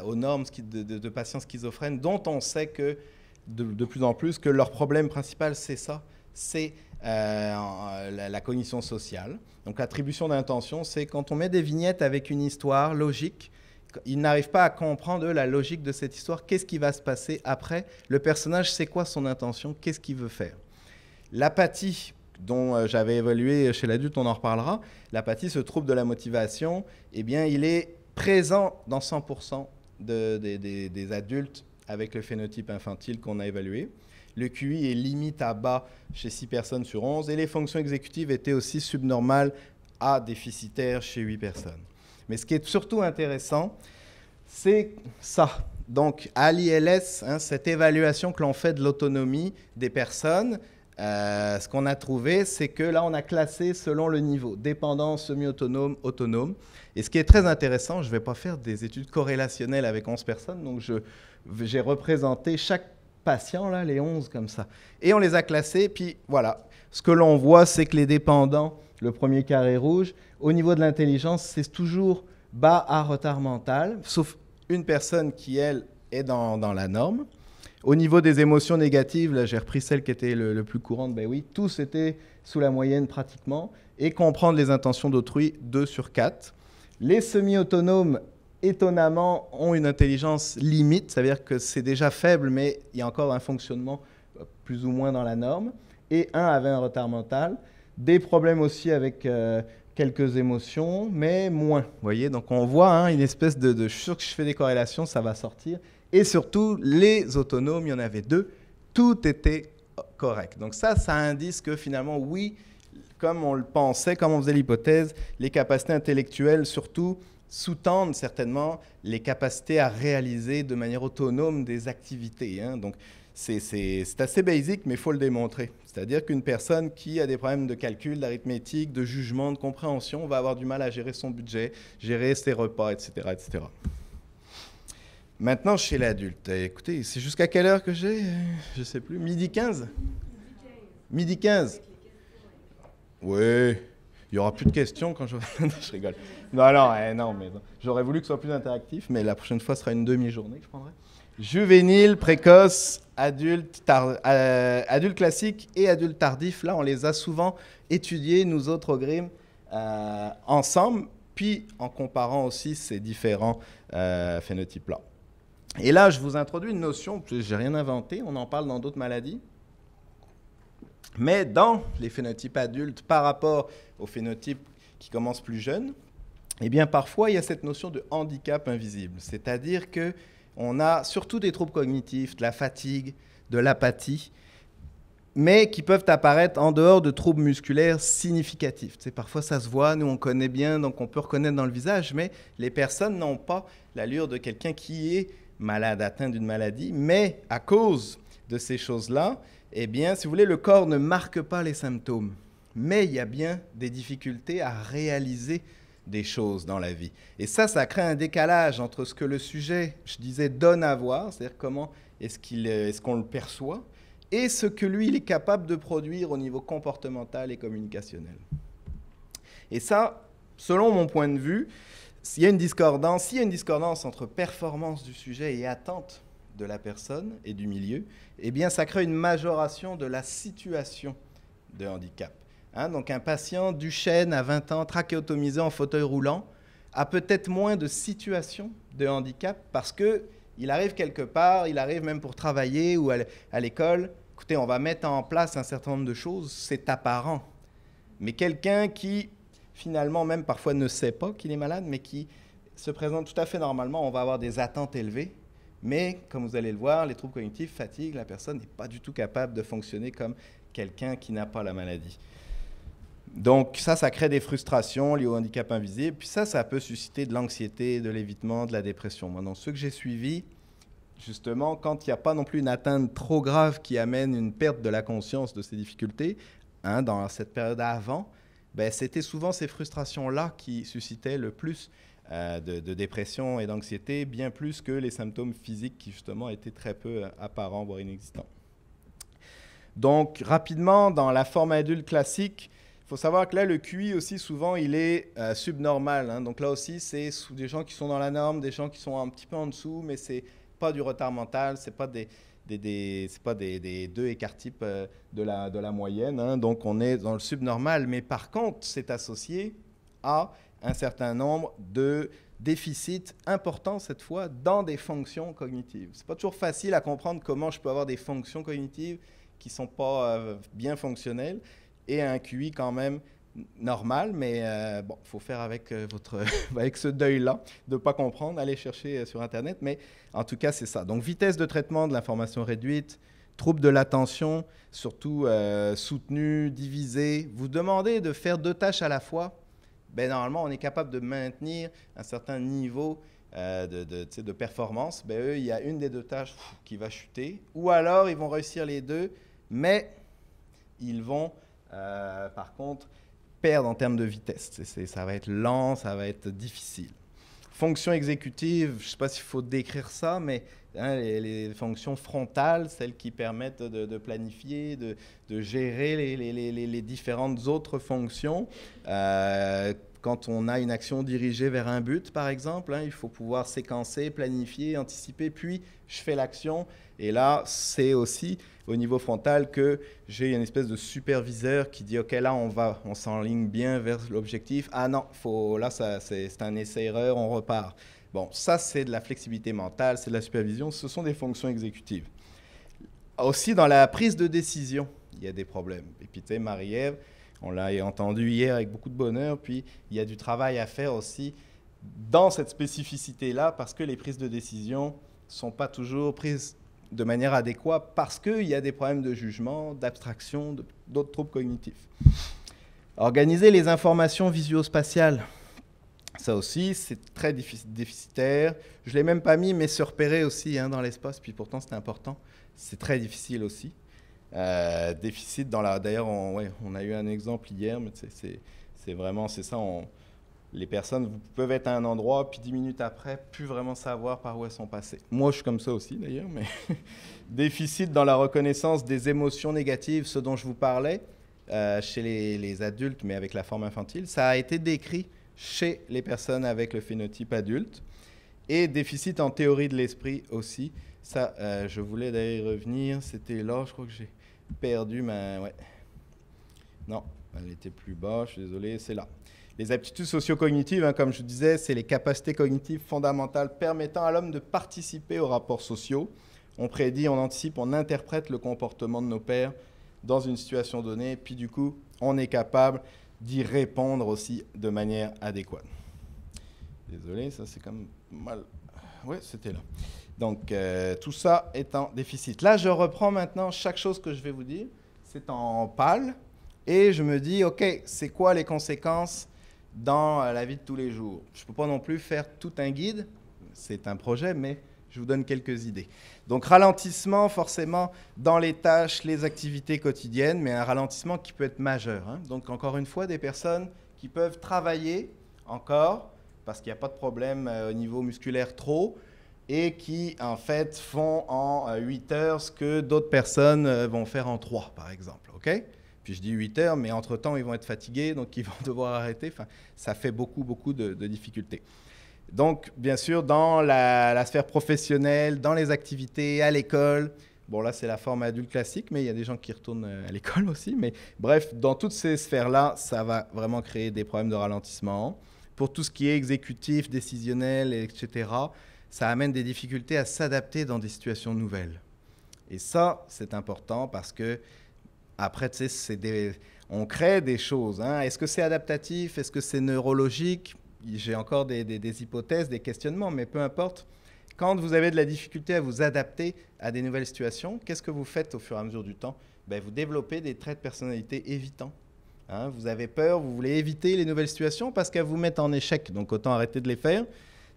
aux normes de patients schizophrènes, dont on sait que de plus en plus que leur problème principal, c'est ça, c'est la cognition sociale. Donc l'attribution d'intention, c'est quand on met des vignettes avec une histoire logique, ils n'arrivent pas à comprendre la logique de cette histoire, qu'est-ce qui va se passer après. Le personnage, c'est quoi son intention, qu'est-ce qu'il veut faire. L'apathie, dont j'avais évalué chez l'adulte, on en reparlera. L'apathie, ce trouble de la motivation, eh bien, il est présent dans 100% des adultes avec le phénotype infantile qu'on a évalué. Le QI est limite à bas chez 6 personnes sur 11 et les fonctions exécutives étaient aussi subnormales à déficitaires chez 8 personnes. Mais ce qui est surtout intéressant, c'est ça. Donc, à l'ILS, cette évaluation que l'on fait de l'autonomie des personnes, ce qu'on a trouvé, c'est que là, on a classé selon le niveau, dépendant, semi-autonome, autonome. Et ce qui est très intéressant, je ne vais pas faire des études corrélationnelles avec 11 personnes, donc j'ai représenté chaque patient, là, les 11 comme ça. Et on les a classés, puis voilà. Ce que l'on voit, c'est que les dépendants, le premier carré rouge, au niveau de l'intelligence, c'est toujours bas à retard mental, sauf une personne qui, elle, est dans la norme. Au niveau des émotions négatives, là, j'ai repris celle qui était le plus courante, ben oui, tous étaient sous la moyenne pratiquement, et comprendre les intentions d'autrui, 2 sur 4. Les semi-autonomes, étonnamment, ont une intelligence limite, ça veut dire que c'est déjà faible, mais il y a encore un fonctionnement plus ou moins dans la norme. Et un avait un retard mental. Des problèmes aussi avec quelques émotions, mais moins. Vous voyez, donc on voit une espèce de... Je suis sûr que si je fais des corrélations, ça va sortir. Et surtout, les autonomes, il y en avait 2, tout était correct. Donc ça indique que finalement, oui, comme on le pensait, comme on faisait l'hypothèse, les capacités intellectuelles, surtout, sous-tendent certainement les capacités à réaliser de manière autonome des activités. Donc, c'est assez basique, mais il faut le démontrer. C'est-à-dire qu'une personne qui a des problèmes de calcul, d'arithmétique, de jugement, de compréhension, va avoir du mal à gérer son budget, gérer ses repas, etc., etc. Maintenant, chez l'adulte, écoutez, c'est jusqu'à quelle heure que j'ai? Je ne sais plus. Midi 15? Midi 15. Oui. Il n'y aura plus de questions quand je rigole. Non, mais j'aurais voulu que ce soit plus interactif, mais la prochaine fois, ce sera une demi-journée que je prendrai. Juvénile, précoce, adulte classique et adulte tardif. Là, on les a souvent étudiés, nous autres au GRIM, ensemble. puis en comparant aussi ces différents phénotypes-là. Et là, je vous introduis une notion, je n'ai rien inventé, on en parle dans d'autres maladies, mais dans les phénotypes adultes par rapport aux phénotypes qui commencent plus jeunes, eh bien parfois il y a cette notion de handicap invisible, c'est-à-dire qu'on a surtout des troubles cognitifs, de la fatigue, de l'apathie, mais qui peuvent apparaître en dehors de troubles musculaires significatifs. Tu sais, parfois, ça se voit, nous, on connaît bien, donc on peut reconnaître dans le visage, mais les personnes n'ont pas l'allure de quelqu'un qui est malade, atteint d'une maladie, mais à cause de ces choses-là, eh bien, si vous voulez, le corps ne marque pas les symptômes, mais il y a bien des difficultés à réaliser des choses dans la vie. Et ça crée un décalage entre ce que le sujet, je disais, donne à voir, c'est-à-dire comment est-ce qu'on le perçoit, et ce que lui, il est capable de produire au niveau comportemental et communicationnel. Et ça, selon mon point de vue, s'il y a une discordance entre performance du sujet et attente de la personne et du milieu, eh bien, ça crée une majoration de la situation de handicap. Donc, un patient Duchenne à 20 ans, trachéotomisé en fauteuil roulant, a peut-être moins de situations de handicap parce qu'il arrive quelque part, il arrive même pour travailler ou à l'école. Écoutez, on va mettre en place un certain nombre de choses, c'est apparent. Mais quelqu'un qui, finalement, même parfois ne sait pas qu'il est malade, mais qui se présente tout à fait normalement, on va avoir des attentes élevées. Mais, comme vous allez le voir, les troubles cognitifs fatiguent, la personne n'est pas du tout capable de fonctionner comme quelqu'un qui n'a pas la maladie. Donc ça crée des frustrations liées au handicap invisible. Puis ça peut susciter de l'anxiété, de l'évitement, de la dépression. Moi, dans ceux que j'ai suivis, justement, quand il n'y a pas non plus une atteinte trop grave qui amène une perte de la conscience de ces difficultés, dans cette période avant, c'était souvent ces frustrations-là qui suscitaient le plus de dépression et d'anxiété, bien plus que les symptômes physiques qui, justement, étaient très peu apparents, voire inexistants. Donc, rapidement, dans la forme adulte classique, il faut savoir que là, le QI aussi, souvent, il est subnormal. Donc là aussi, c'est des gens qui sont dans la norme, des gens qui sont un petit peu en dessous, mais c'est pas du retard mental, c'est pas des 2 écarts types de la moyenne. Donc on est dans le subnormal, mais par contre, c'est associé à un certain nombre de déficits importants, cette fois, dans des fonctions cognitives. C'est pas toujours facile à comprendre comment je peux avoir des fonctions cognitives qui sont pas bien fonctionnelles et un QI quand même normal, mais il faut faire avec, avec ce deuil-là, de ne pas comprendre, aller chercher sur Internet, mais en tout cas, c'est ça. Donc, vitesse de traitement de l'information réduite, trouble de l'attention, surtout soutenu, divisé. Vous demandez de faire 2 tâches à la fois, normalement, on est capable de maintenir un certain niveau de performance. Eux, il y a une des 2 tâches qui va chuter, ou alors ils vont réussir les 2, mais ils vont, par contre, perdre en termes de vitesse. Ça va être lent, ça va être difficile. Fonction exécutive, je ne sais pas s'il faut décrire ça, mais les fonctions frontales, celles qui permettent de planifier, de gérer les différentes autres fonctions. Quand on a une action dirigée vers un but, par exemple, il faut pouvoir séquencer, planifier, anticiper, puis je fais l'action. Et là, c'est aussi au niveau frontal que j'ai une espèce de superviseur qui dit « Ok, là, on s'enligne bien vers l'objectif. Ah non, là, c'est un essai-erreur, on repart. » Bon, ça, c'est de la flexibilité mentale, c'est de la supervision. Ce sont des fonctions exécutives. Aussi, dans la prise de décision, il y a des problèmes. Et puis, tu sais, Marie-Ève, on l'a entendu hier avec beaucoup de bonheur, puis il y a du travail à faire aussi dans cette spécificité-là, parce que les prises de décision ne sont pas toujours prises de manière adéquate, parce qu'il y a des problèmes de jugement, d'abstraction, d'autres troubles cognitifs. Organiser les informations visuospatiales, ça aussi, c'est très déficitaire. Je ne l'ai même pas mis, mais se repérer aussi dans l'espace, puis pourtant c'est important. C'est très difficile aussi. Déficit dans la... D'ailleurs, on a eu un exemple hier, mais c'est vraiment, c'est ça. Les personnes peuvent être à un endroit, puis 10 minutes après, plus vraiment savoir par où elles sont passées. Moi, je suis comme ça aussi, d'ailleurs, mais déficit dans la reconnaissance des émotions négatives, ce dont je vous parlais, chez les adultes, mais avec la forme infantile. Ça a été décrit chez les personnes avec le phénotype adulte. Et déficit en théorie de l'esprit aussi. Ça, je voulais d'ailleurs y revenir. C'était là, je crois que j'ai perdu ma... Ouais. Non, elle était plus bas, je suis désolé, c'est là. Les aptitudes socio-cognitives, hein, comme je disais, c'est les capacités cognitives fondamentales permettant à l'homme de participer aux rapports sociaux. On prédit, on anticipe, on interprète le comportement de nos pairs dans une situation donnée, puis du coup, on est capable d'y répondre aussi de manière adéquate. Désolé, ça c'est comme mal. Oui, c'était là. Donc, tout ça est en déficit. Là, je reprends maintenant chaque chose que je vais vous dire. C'est en pâle. Et je me dis, OK, c'est quoi les conséquences dans la vie de tous les jours? Je ne peux pas non plus faire tout un guide. C'est un projet, mais je vous donne quelques idées. Donc, ralentissement, forcément, dans les tâches, les activités quotidiennes, mais un ralentissement qui peut être majeur, hein. Donc, encore une fois, des personnes qui peuvent travailler encore, parce qu'il n'y a pas de problème au niveau musculaire trop, et qui, en fait, font en 8 heures ce que d'autres personnes vont faire en 3, par exemple. OK? Puis je dis 8 heures, mais entre-temps, ils vont être fatigués, donc ils vont devoir arrêter. Enfin, ça fait beaucoup de difficultés. Donc, bien sûr, dans la sphère professionnelle, dans les activités, à l'école, bon, là, c'est la forme adulte classique, mais il y a des gens qui retournent à l'école aussi. Mais bref, dans toutes ces sphères-là, ça va vraiment créer des problèmes de ralentissement. Pour tout ce qui est exécutif, décisionnel, etc., ça amène des difficultés à s'adapter dans des situations nouvelles. Et ça, c'est important parce que, après, tu sais, on crée des choses, hein. Est-ce que c'est adaptatif? Est-ce que c'est neurologique? J'ai encore des hypothèses, des questionnements, mais peu importe. Quand vous avez de la difficulté à vous adapter à des nouvelles situations, qu'est-ce que vous faites au fur et à mesure du temps? Ben, vous développez des traits de personnalité évitants. Hein, vous avez peur, vous voulez éviter les nouvelles situations parce qu'elles vous mettent en échec, donc autant arrêter de les faire.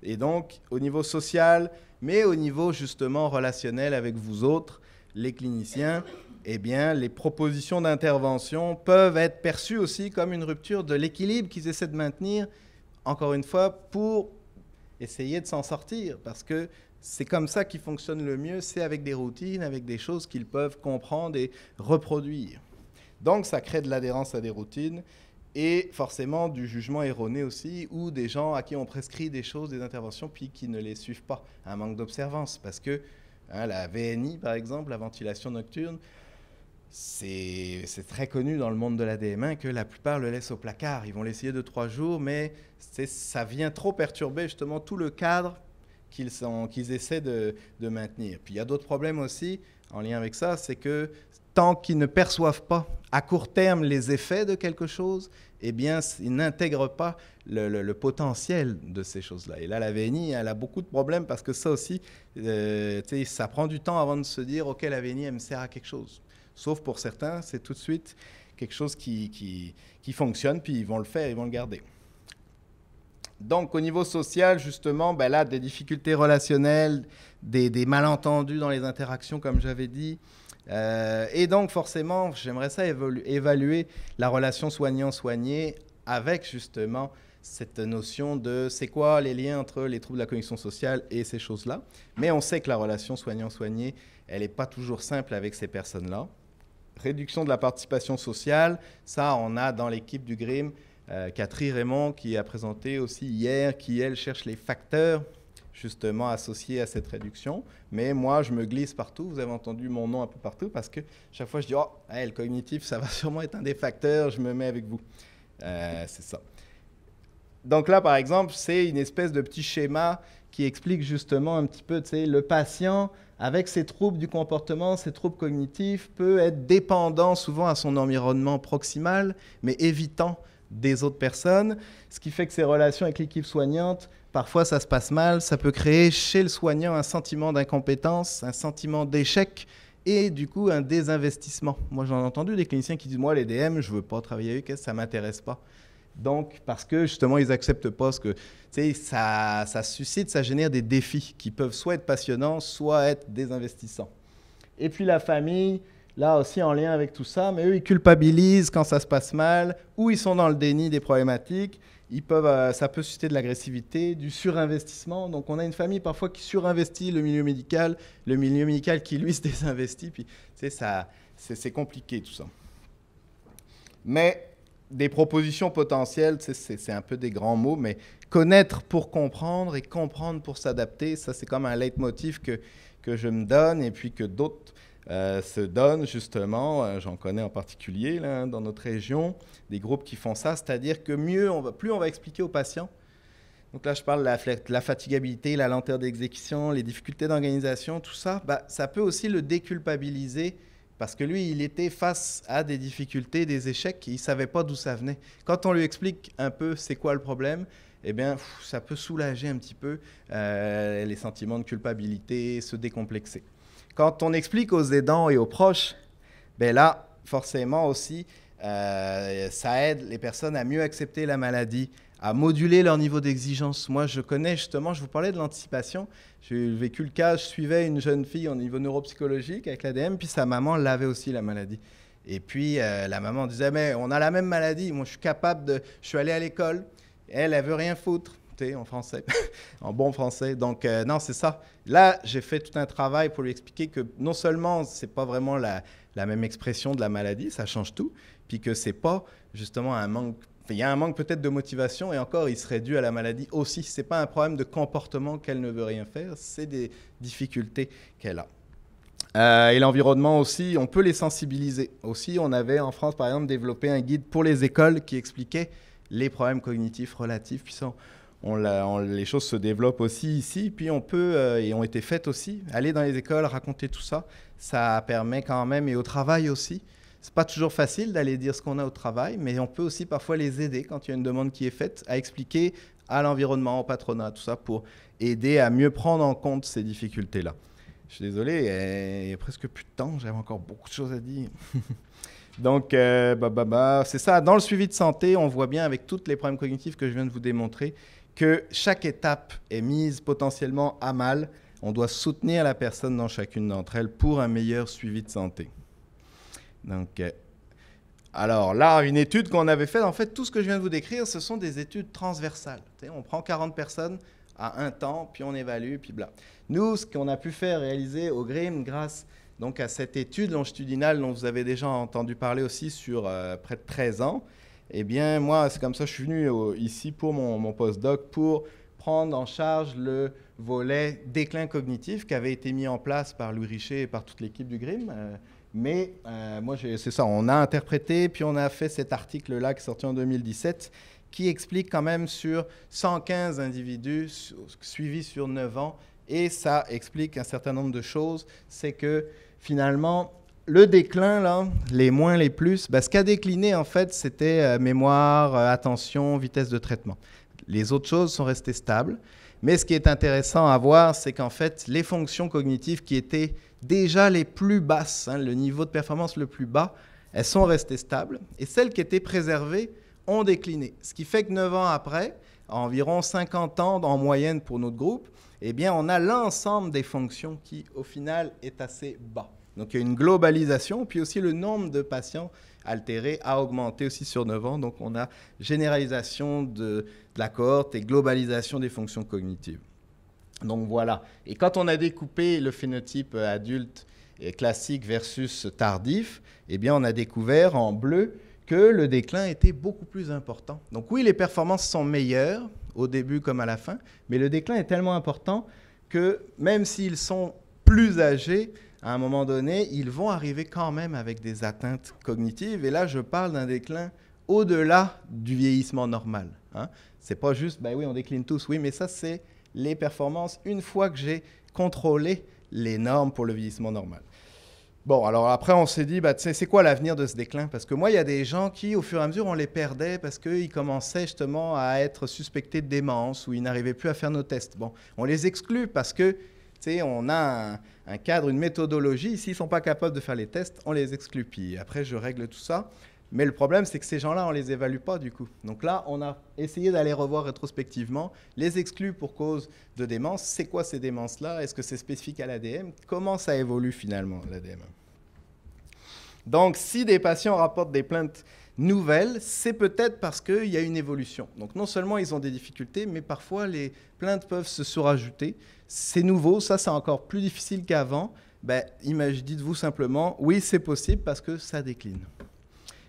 Et donc, au niveau social, mais au niveau justement relationnel avec vous autres, les cliniciens, eh bien, les propositions d'intervention peuvent être perçues aussi comme une rupture de l'équilibre qu'ils essaient de maintenir, encore une fois, pour essayer de s'en sortir, parce que c'est comme ça qu'ils fonctionnent le mieux, c'est avec des routines, avec des choses qu'ils peuvent comprendre et reproduire. Donc, ça crée de l'adhérence à des routines et forcément du jugement erroné aussi, ou des gens à qui on prescrit des choses, des interventions, puis qui ne les suivent pas. Un manque d'observance, parce que hein, la VNI, par exemple, la ventilation nocturne, c'est très connu dans le monde de la DM1 que la plupart le laissent au placard. Ils vont l'essayer 2-3 jours, mais ça vient trop perturber justement tout le cadre qu'ils essaient de maintenir. Puis il y a d'autres problèmes aussi en lien avec ça, c'est que tant qu'ils ne perçoivent pas à court terme les effets de quelque chose, eh bien, ils n'intègrent pas le potentiel de ces choses-là. Et là, la VNI, elle a beaucoup de problèmes parce que ça aussi, ça prend du temps avant de se dire « Ok, la VNI, elle me sert à quelque chose ». Sauf pour certains, c'est tout de suite quelque chose qui fonctionne, puis ils vont le faire, ils vont le garder. Donc, au niveau social, justement, ben là, des difficultés relationnelles, des malentendus dans les interactions, comme j'avais dit. Et donc, forcément, j'aimerais ça évaluer la relation soignant-soigné avec, justement, cette notion de c'est quoi les liens entre les troubles de la cognition sociale et ces choses-là. Mais on sait que la relation soignant-soigné, elle n'est pas toujours simple avec ces personnes-là. Réduction de la participation sociale, ça, on a dans l'équipe du GRIM Catherine Raymond qui a présenté aussi hier, qui, elle, cherche les facteurs justement associés à cette réduction. Mais moi, je me glisse partout. Vous avez entendu mon nom un peu partout parce que chaque fois, je dis « Oh, le cognitif, ça va sûrement être un des facteurs. Je me mets avec vous. » C'est ça. Donc là, par exemple, c'est une espèce de petit schéma qui explique justement un petit peu, tu sais, le patient avec ses troubles du comportement, ses troubles cognitifs, peut être dépendant souvent à son environnement proximal, mais évitant des autres personnes, ce qui fait que ces relations avec l'équipe soignante, parfois ça se passe mal, ça peut créer chez le soignant un sentiment d'incompétence, un sentiment d'échec et du coup un désinvestissement. Moi j'en ai entendu des cliniciens qui disent « Moi les DM, je ne veux pas travailler avec eux, ça ne m'intéresse pas ». Donc, parce que justement, ils n'acceptent pas ce que... Tu sais, ça suscite, ça génère des défis qui peuvent soit être passionnants, soit être désinvestissants. Et puis la famille, là aussi en lien avec tout ça, mais eux, ils culpabilisent quand ça se passe mal, ou ils sont dans le déni des problématiques. Ça peut susciter de l'agressivité, du surinvestissement. Donc, on a une famille parfois qui surinvestit le milieu médical qui, lui, se désinvestit. Puis, tu sais, c'est compliqué tout ça. Mais... des propositions potentielles, c'est un peu des grands mots, mais connaître pour comprendre et comprendre pour s'adapter, ça c'est comme un leitmotiv que je me donne et puis que d'autres se donnent justement, j'en connais en particulier là, dans notre région, des groupes qui font ça, c'est-à-dire que plus on va expliquer aux patients. Donc là, je parle de la fatigabilité, la lenteur d'exécution, les difficultés d'organisation, tout ça, ça peut aussi le déculpabiliser parce que lui, il était face à des difficultés, des échecs, et il ne savait pas d'où ça venait. Quand on lui explique un peu c'est quoi le problème, eh bien, ça peut soulager un petit peu les sentiments de culpabilité, se décomplexer. Quand on explique aux aidants et aux proches, ben là, forcément aussi, ça aide les personnes à mieux accepter la maladie, à moduler leur niveau d'exigence. Moi, je connais justement, je vous parlais de l'anticipation. J'ai vécu le cas, je suivais une jeune fille au niveau neuropsychologique avec l'ADM, puis sa maman l'avait aussi, la maladie. Et puis, la maman disait, mais on a la même maladie, moi je suis capable de... Je suis allé à l'école, elle veut rien foutre, tu sais, en français, en bon français. Donc, non, c'est ça. Là, j'ai fait tout un travail pour lui expliquer que non seulement, c'est pas vraiment la même expression de la maladie, ça change tout, puis que c'est pas justement un manque... Il y a un manque peut-être de motivation et encore, il serait dû à la maladie aussi. Ce n'est pas un problème de comportement qu'elle ne veut rien faire, c'est des difficultés qu'elle a. Et l'environnement aussi, on peut les sensibiliser. Aussi, on avait en France, par exemple, développé un guide pour les écoles qui expliquait les problèmes cognitifs relatifs. Puis les choses se développent aussi ici. Puis on peut, et ont été faites aussi, aller dans les écoles, raconter tout ça. Ça permet quand même, et au travail aussi. C'est pas toujours facile d'aller dire ce qu'on a au travail, mais on peut aussi parfois les aider quand il y a une demande qui est faite, à expliquer à l'environnement, au patronat, tout ça, pour aider à mieux prendre en compte ces difficultés-là. Je suis désolé, il n'y a presque plus de temps, j'avais encore beaucoup de choses à dire. Donc, c'est ça. Dans le suivi de santé, on voit bien avec tous les problèmes cognitifs que je viens de vous démontrer que chaque étape est mise potentiellement à mal. On doit soutenir la personne dans chacune d'entre elles pour un meilleur suivi de santé. Donc, alors là, une étude qu'on avait faite, en fait, tout ce que je viens de vous décrire, ce sont des études transversales. On prend 40 personnes à un temps, puis on évalue, puis bla. Nous, ce qu'on a pu faire, réaliser au GRIM, grâce donc, à cette étude longitudinale dont vous avez déjà entendu parler aussi sur près de 13 ans, eh bien, moi, c'est comme ça que je suis venu ici pour mon postdoc, pour prendre en charge le volet déclin cognitif qui avait été mis en place par Louis Richer et par toute l'équipe du GRIM. Mais moi, c'est ça, on a interprété, puis on a fait cet article-là qui est sorti en 2017, qui explique quand même sur 115 individus suivis sur 9 ans, et ça explique un certain nombre de choses. C'est que finalement, le déclin, là, les moins, les plus, ce qui a décliné, en fait, c'était mémoire, attention, vitesse de traitement. Les autres choses sont restées stables. Mais ce qui est intéressant à voir, c'est qu'en fait, les fonctions cognitives qui étaient déjà les plus basses, le niveau de performance le plus bas, elles sont restées stables. Et celles qui étaient préservées ont décliné. Ce qui fait que 9 ans après, environ 50 ans en moyenne pour notre groupe, eh bien, on a l'ensemble des fonctions qui, au final, est assez bas. Donc, il y a une globalisation, puis aussi le nombre de patients altérés a augmenté aussi sur 9 ans. Donc, on a généralisation de la cohorte et globalisation des fonctions cognitives. Donc, voilà. Et quand on a découpé le phénotype adulte classique versus tardif, eh bien, on a découvert en bleu que le déclin était beaucoup plus important. Donc, oui, les performances sont meilleures au début comme à la fin, mais le déclin est tellement important que même s'ils sont plus âgés, à un moment donné, ils vont arriver quand même avec des atteintes cognitives. Et là, je parle d'un déclin au-delà du vieillissement normal. C'est pas juste, oui, on décline tous, oui, mais ça, c'est les performances une fois que j'ai contrôlé les normes pour le vieillissement normal. Bon, alors après, on s'est dit, c'est quoi l'avenir de ce déclin? Parce que moi, il y a des gens qui, au fur et à mesure, on les perdait parce qu'ils commençaient justement à être suspectés de démence ou ils n'arrivaient plus à faire nos tests. Bon, on les exclut parce que, on a un cadre, une méthodologie. S'ils ne sont pas capables de faire les tests, on les exclut. Puis après, je règle tout ça. Mais le problème, c'est que ces gens-là, on ne les évalue pas du coup. Donc là, on a essayé d'aller revoir rétrospectivement les exclus pour cause de démence. C'est quoi ces démences-là? Est-ce que c'est spécifique à l'ADM? Comment ça évolue finalement, l'ADM? Donc, si des patients rapportent des plaintes nouvelles, c'est peut-être parce qu'il y a une évolution. Donc, non seulement ils ont des difficultés, mais parfois les plaintes peuvent se surajouter. C'est nouveau, ça c'est encore plus difficile qu'avant. Dites-vous simplement, oui, c'est possible parce que ça décline.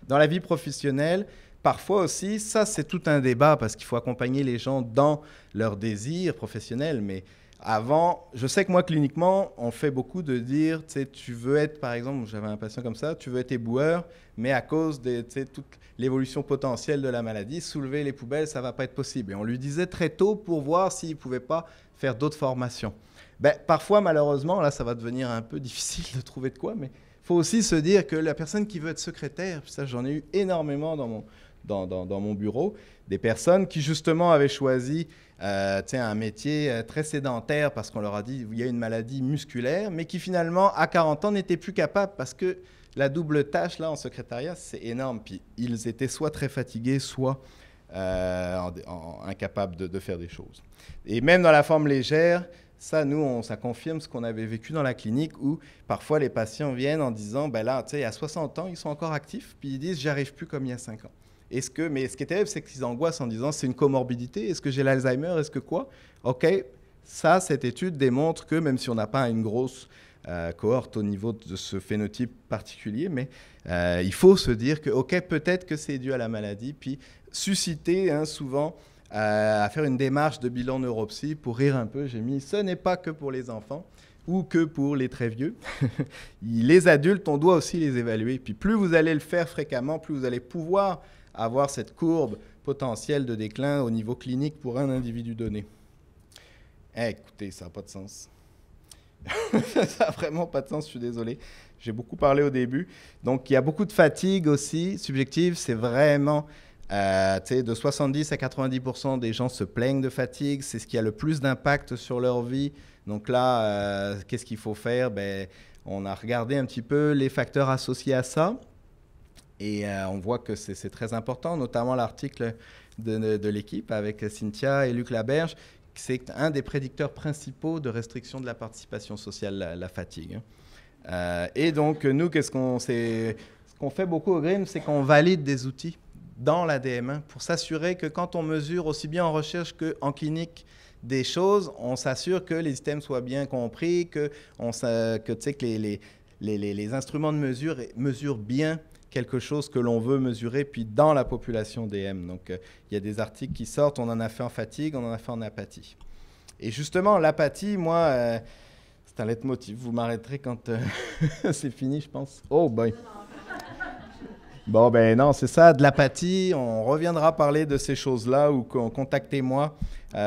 Dans la vie professionnelle, parfois aussi, ça c'est tout un débat parce qu'il faut accompagner les gens dans leurs désirs professionnels, mais Avant, je sais que moi, cliniquement, on fait beaucoup de dire, tu sais, tu veux être, par exemple, j'avais un patient comme ça, tu veux être éboueur, mais à cause de toute l'évolution potentielle de la maladie, soulever les poubelles, ça ne va pas être possible. Et on lui disait très tôt pour voir s'il ne pouvait pas faire d'autres formations. Ben, parfois, malheureusement, là, ça va devenir un peu difficile de trouver de quoi, mais il faut aussi se dire que la personne qui veut être secrétaire, ça, j'en ai eu énormément dans mon bureau, des personnes qui, justement, avaient choisi un métier très sédentaire parce qu'on leur a dit qu'il y a une maladie musculaire, mais qui, finalement, à 40 ans, n'étaient plus capables parce que la double tâche, là, en secrétariat, c'est énorme. Puis ils étaient soit très fatigués, soit incapables de faire des choses. Et même dans la forme légère, ça, nous, ça confirme ce qu'on avait vécu dans la clinique où parfois les patients viennent en disant, ben là, tu sais, à 60 ans, ils sont encore actifs, puis ils disent, j'y arrive plus comme il y a 5 ans. Mais ce qui est terrible, c'est qu'ils angoissent en disant, c'est une comorbidité, est-ce que j'ai l'Alzheimer, est-ce que quoi? OK, ça, cette étude démontre que même si on n'a pas une grosse cohorte au niveau de ce phénotype particulier, mais il faut se dire que, OK, peut-être que c'est dû à la maladie, puis susciter souvent à faire une démarche de bilan neuropsy. Pour rire un peu, j'ai mis « ce n'est pas que pour les enfants » ou que pour les très vieux. Les adultes, on doit aussi les évaluer. Puis plus vous allez le faire fréquemment, plus vous allez pouvoir avoir cette courbe potentielle de déclin au niveau clinique pour un individu donné. Écoutez, ça n'a pas de sens. Ça n'a vraiment pas de sens, je suis désolé. J'ai beaucoup parlé au début. Donc, il y a beaucoup de fatigue aussi, subjective. C'est vraiment, de 70 à 90% des gens se plaignent de fatigue. C'est ce qui a le plus d'impact sur leur vie. Donc là, qu'est-ce qu'il faut faire? On a regardé un petit peu les facteurs associés à ça. Et on voit que c'est très important, notamment l'article de l'équipe avec Cynthia et Luc Laberge. C'est un des prédicteurs principaux de restriction de la participation sociale, la fatigue. Et donc, nous, ce qu'on fait beaucoup au GRIM, c'est qu'on valide des outils dans la DM1 pour s'assurer que quand on mesure aussi bien en recherche qu'en clinique des choses, on s'assure que les systèmes soient bien compris, que les instruments de mesure mesurent bien quelque chose que l'on veut mesurer, puis dans la population DM. Donc, il y a des articles qui sortent, on en a fait en fatigue, on en a fait en apathie. Et justement, l'apathie, moi, c'est un leitmotiv. Vous m'arrêterez quand c'est fini, je pense. Oh, boy. Bon, non, c'est ça, de l'apathie. On reviendra parler de ces choses-là ou contactez-moi.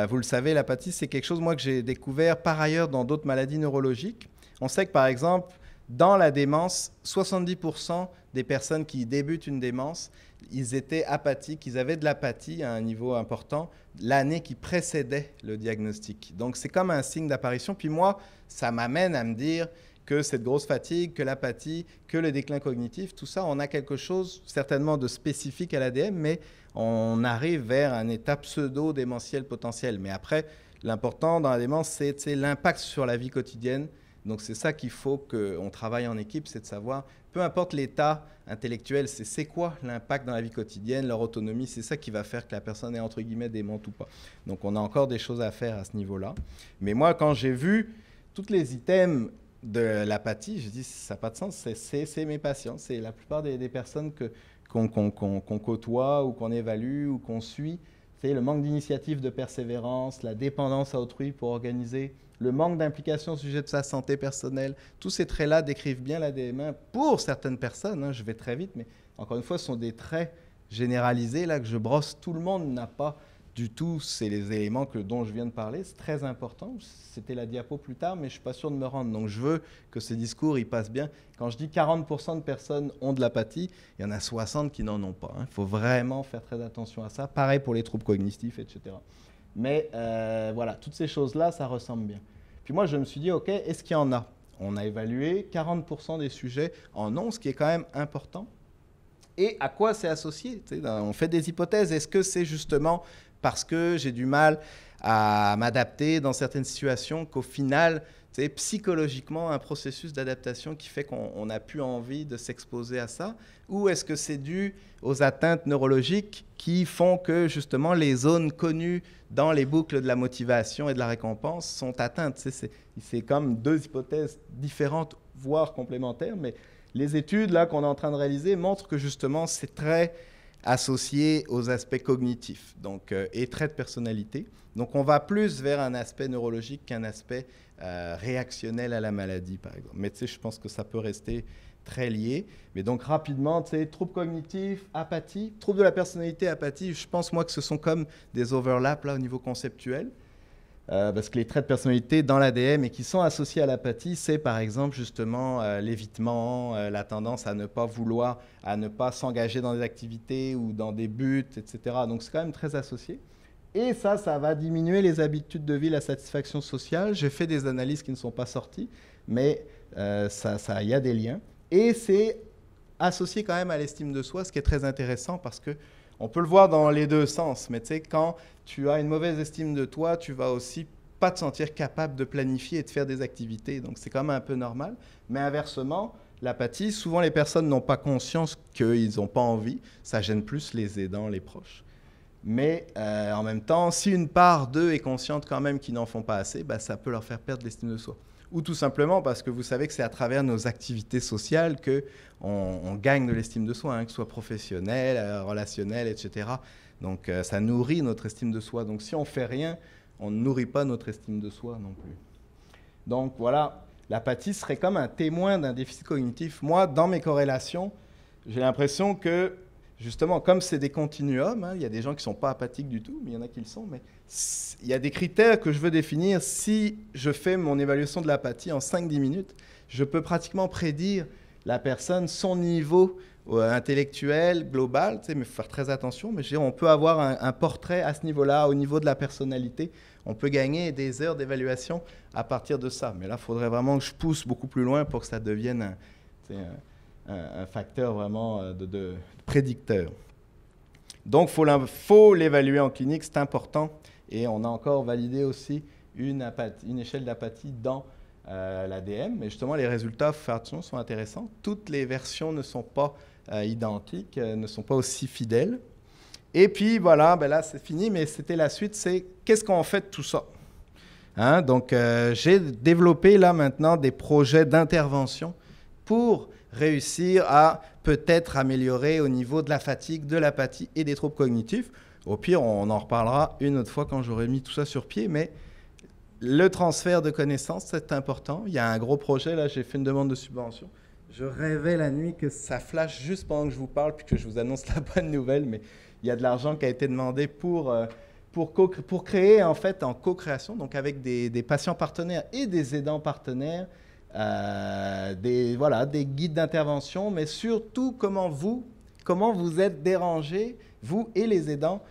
Vous le savez, l'apathie, c'est quelque chose, moi, que j'ai découvert par ailleurs dans d'autres maladies neurologiques. On sait que, par exemple, dans la démence, 70% des personnes qui débutent une démence, ils étaient apathiques, ils avaient de l'apathie à un niveau important l'année qui précédait le diagnostic. Donc, c'est comme un signe d'apparition. Puis moi, ça m'amène à me dire que cette grosse fatigue, que l'apathie, que le déclin cognitif, tout ça, on a quelque chose certainement de spécifique à l'ADM, mais on arrive vers un état pseudo-démentiel potentiel. Mais après, l'important dans la démence, c'est l'impact sur la vie quotidienne. Donc, c'est ça qu'il faut qu'on travaille en équipe, c'est de savoir, peu importe l'état intellectuel, c'est quoi l'impact dans la vie quotidienne, leur autonomie, c'est ça qui va faire que la personne est entre guillemets démente ou pas. Donc, on a encore des choses à faire à ce niveau-là. Mais moi, quand j'ai vu tous les items de l'apathie, je dis, ça n'a pas de sens, c'est mes patients, c'est la plupart des personnes qu'on côtoie ou qu'on évalue ou qu'on suit. C'est le manque d'initiative, de persévérance, la dépendance à autrui pour organiser, le manque d'implication au sujet de sa santé personnelle. Tous ces traits-là décrivent bien la DM1 pour certaines personnes. Je vais très vite, mais encore une fois, ce sont des traits généralisés là, que je brosse. Tout le monde n'a pas du tout c'est les éléments dont je viens de parler. C'est très important. C'était la diapo plus tard, mais je ne suis pas sûr de me rendre. Donc, je veux que ce discours il passe bien. Quand je dis 40% de personnes ont de l'apathie, il y en a 60 qui n'en ont pas. Il faut vraiment faire très attention à ça. Pareil pour les troubles cognitifs, etc. Mais voilà, toutes ces choses-là, ça ressemble bien. Puis moi, je me suis dit, OK, est-ce qu'il y en a? On a évalué 40% des sujets en ont, ce qui est quand même important. Et à quoi c'est associé? On fait des hypothèses. Est-ce que c'est justement parce que j'ai du mal à m'adapter dans certaines situations qu'au final, psychologiquement, un processus d'adaptation qui fait qu'on n'a plus envie de s'exposer à ça? Ou est-ce que c'est dû aux atteintes neurologiques qui font que justement les zones connues dans les boucles de la motivation et de la récompense sont atteintes? C'est comme deux hypothèses différentes, voire complémentaires, mais les études là qu'on est en train de réaliser montrent que justement c'est très associé aux aspects cognitifs et traits de personnalité. Donc on va plus vers un aspect neurologique qu'un aspect réactionnel à la maladie, par exemple. Mais tu sais, je pense que ça peut rester très lié. Mais donc rapidement, tu sais, troubles cognitifs, apathie, troubles de la personnalité, apathie, je pense moi que ce sont comme des overlaps là au niveau conceptuel. Parce que les traits de personnalité dans l'ADM et qui sont associés à l'apathie, c'est par exemple justement l'évitement, la tendance à ne pas vouloir, à ne pas s'engager dans des activités ou dans des buts, etc. Donc c'est quand même très associé. Et ça va diminuer les habitudes de vie, la satisfaction sociale. J'ai fait des analyses qui ne sont pas sorties, mais y a des liens. Et c'est associé quand même à l'estime de soi, ce qui est très intéressant parce que on peut le voir dans les deux sens, mais tu sais, quand tu as une mauvaise estime de toi, tu vas aussi pas te sentir capable de planifier et de faire des activités. Donc, c'est quand même un peu normal. Mais inversement, l'apathie, souvent les personnes n'ont pas conscience qu'ils n'ont pas envie. Ça gêne plus les aidants, les proches. Mais en même temps, si une part d'eux est consciente quand même qu'ils n'en font pas assez, bah, ça peut leur faire perdre l'estime de soi. Ou tout simplement parce que vous savez que c'est à travers nos activités sociales qu'on gagne de l'estime de soi, hein, que ce soit professionnelle, relationnelle, etc. Donc ça nourrit notre estime de soi. Donc si on ne fait rien, on ne nourrit pas notre estime de soi non plus. Donc voilà, l'apathie serait comme un témoin d'un déficit cognitif. Moi, dans mes corrélations, j'ai l'impression que, justement, comme c'est des continuums, hein, il y a des gens qui ne sont pas apathiques du tout, mais il y en a qui le sont, mais il y a des critères que je veux définir. Si je fais mon évaluation de l'apathie en 5-10 minutes, je peux pratiquement prédire la personne, son niveau intellectuel, global, tu sais, mais il faut faire très attention, mais je veux dire, on peut avoir un portrait à ce niveau-là, au niveau de la personnalité. On peut gagner des heures d'évaluation à partir de ça. Mais là, il faudrait vraiment que je pousse beaucoup plus loin pour que ça devienne un facteur vraiment de prédicteur. Donc, il faut l'évaluer en clinique, c'est important. Et on a encore validé aussi une échelle d'apathie dans l'ADM. Mais justement, les résultats, faut faire attention, sont intéressants. Toutes les versions ne sont pas identiques, ne sont pas aussi fidèles. Et puis, voilà, ben là, c'est fini, mais c'était la suite, c'est qu'est-ce qu'on fait de tout ça? Hein? Donc, j'ai développé là maintenant des projets d'intervention pour réussir à peut-être améliorer au niveau de la fatigue, de l'apathie et des troubles cognitifs. Au pire, on en reparlera une autre fois quand j'aurai mis tout ça sur pied, mais le transfert de connaissances, c'est important. Il y a un gros projet, là, j'ai fait une demande de subvention. Je rêvais la nuit que ça flash juste pendant que je vous parle, puis que je vous annonce la bonne nouvelle, mais il y a de l'argent qui a été demandé pour créer, en fait, en co-création, donc avec des patients partenaires et des aidants partenaires, des guides d'intervention, mais surtout comment vous êtes dérangés, vous et les aidants,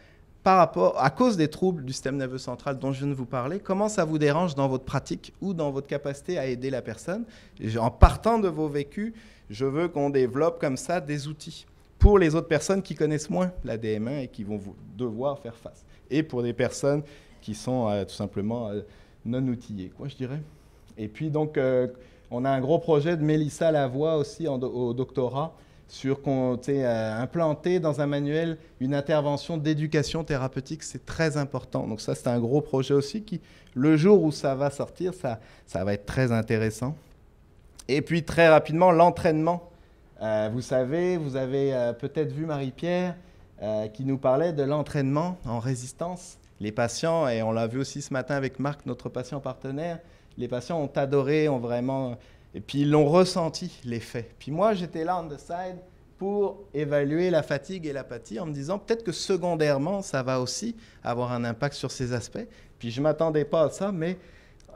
à cause des troubles du système nerveux central dont je viens de vous parler, comment ça vous dérange dans votre pratique ou dans votre capacité à aider la personne. Et en partant de vos vécus, je veux qu'on développe comme ça des outils pour les autres personnes qui connaissent moins la DM1 et qui vont devoir faire face. Et pour des personnes qui sont tout simplement non outillées, je dirais. Et puis donc, on a un gros projet de Mélissa Lavoie aussi au doctorat, sur implanter dans un manuel une intervention d'éducation thérapeutique, c'est très important. Donc ça, c'est un gros projet aussi qui, le jour où ça va sortir, ça va être très intéressant. Et puis très rapidement, l'entraînement. Vous savez, vous avez peut-être vu Marie-Pierre qui nous parlait de l'entraînement en résistance. Les patients, et on l'a vu aussi ce matin avec Marc, notre patient partenaire, les patients ont adoré, ont vraiment... Et puis, ils l'ont ressenti, l'effet. Puis moi, j'étais là, on the side, pour évaluer la fatigue et l'apathie en me disant peut-être que secondairement, ça va aussi avoir un impact sur ces aspects. Puis, je ne m'attendais pas à ça, mais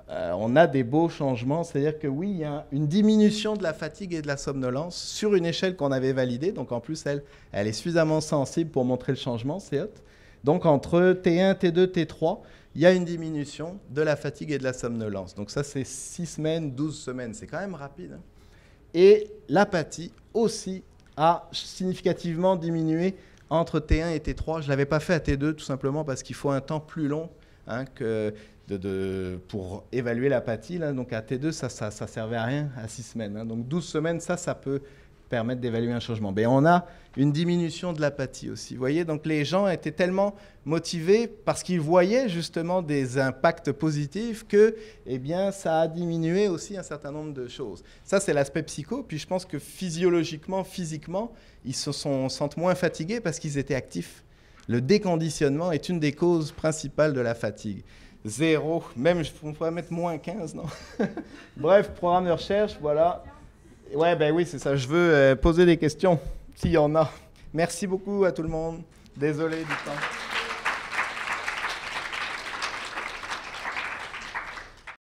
on a des beaux changements. C'est-à-dire que oui, il y a une diminution de la fatigue et de la somnolence sur une échelle qu'on avait validée. Donc, en plus, elle est suffisamment sensible pour montrer le changement, c'est hot. Donc, entre T1, T2, T3, il y a une diminution de la fatigue et de la somnolence. Donc ça, c'est 6 semaines, 12 semaines. C'est quand même rapide. Hein. Et l'apathie aussi a significativement diminué entre T1 et T3. Je ne l'avais pas fait à T2, tout simplement parce qu'il faut un temps plus long pour évaluer l'apathie. Donc à T2, ça ne servait à rien à 6 semaines. Hein. Donc 12 semaines, ça peut permettre d'évaluer un changement. Mais on a une diminution de l'apathie aussi. Vous voyez, donc les gens étaient tellement motivés parce qu'ils voyaient justement des impacts positifs que, eh bien, ça a diminué aussi un certain nombre de choses. Ça, c'est l'aspect psycho. Puis je pense que physiologiquement, physiquement, ils se sentent moins fatigués parce qu'ils étaient actifs. Le déconditionnement est une des causes principales de la fatigue. 0, même on pourrait mettre moins 15, non? Bref, programme de recherche, voilà. Ouais, ben oui, c'est ça. Je veux poser des questions, s'il y en a. Merci beaucoup à tout le monde. Désolé du temps.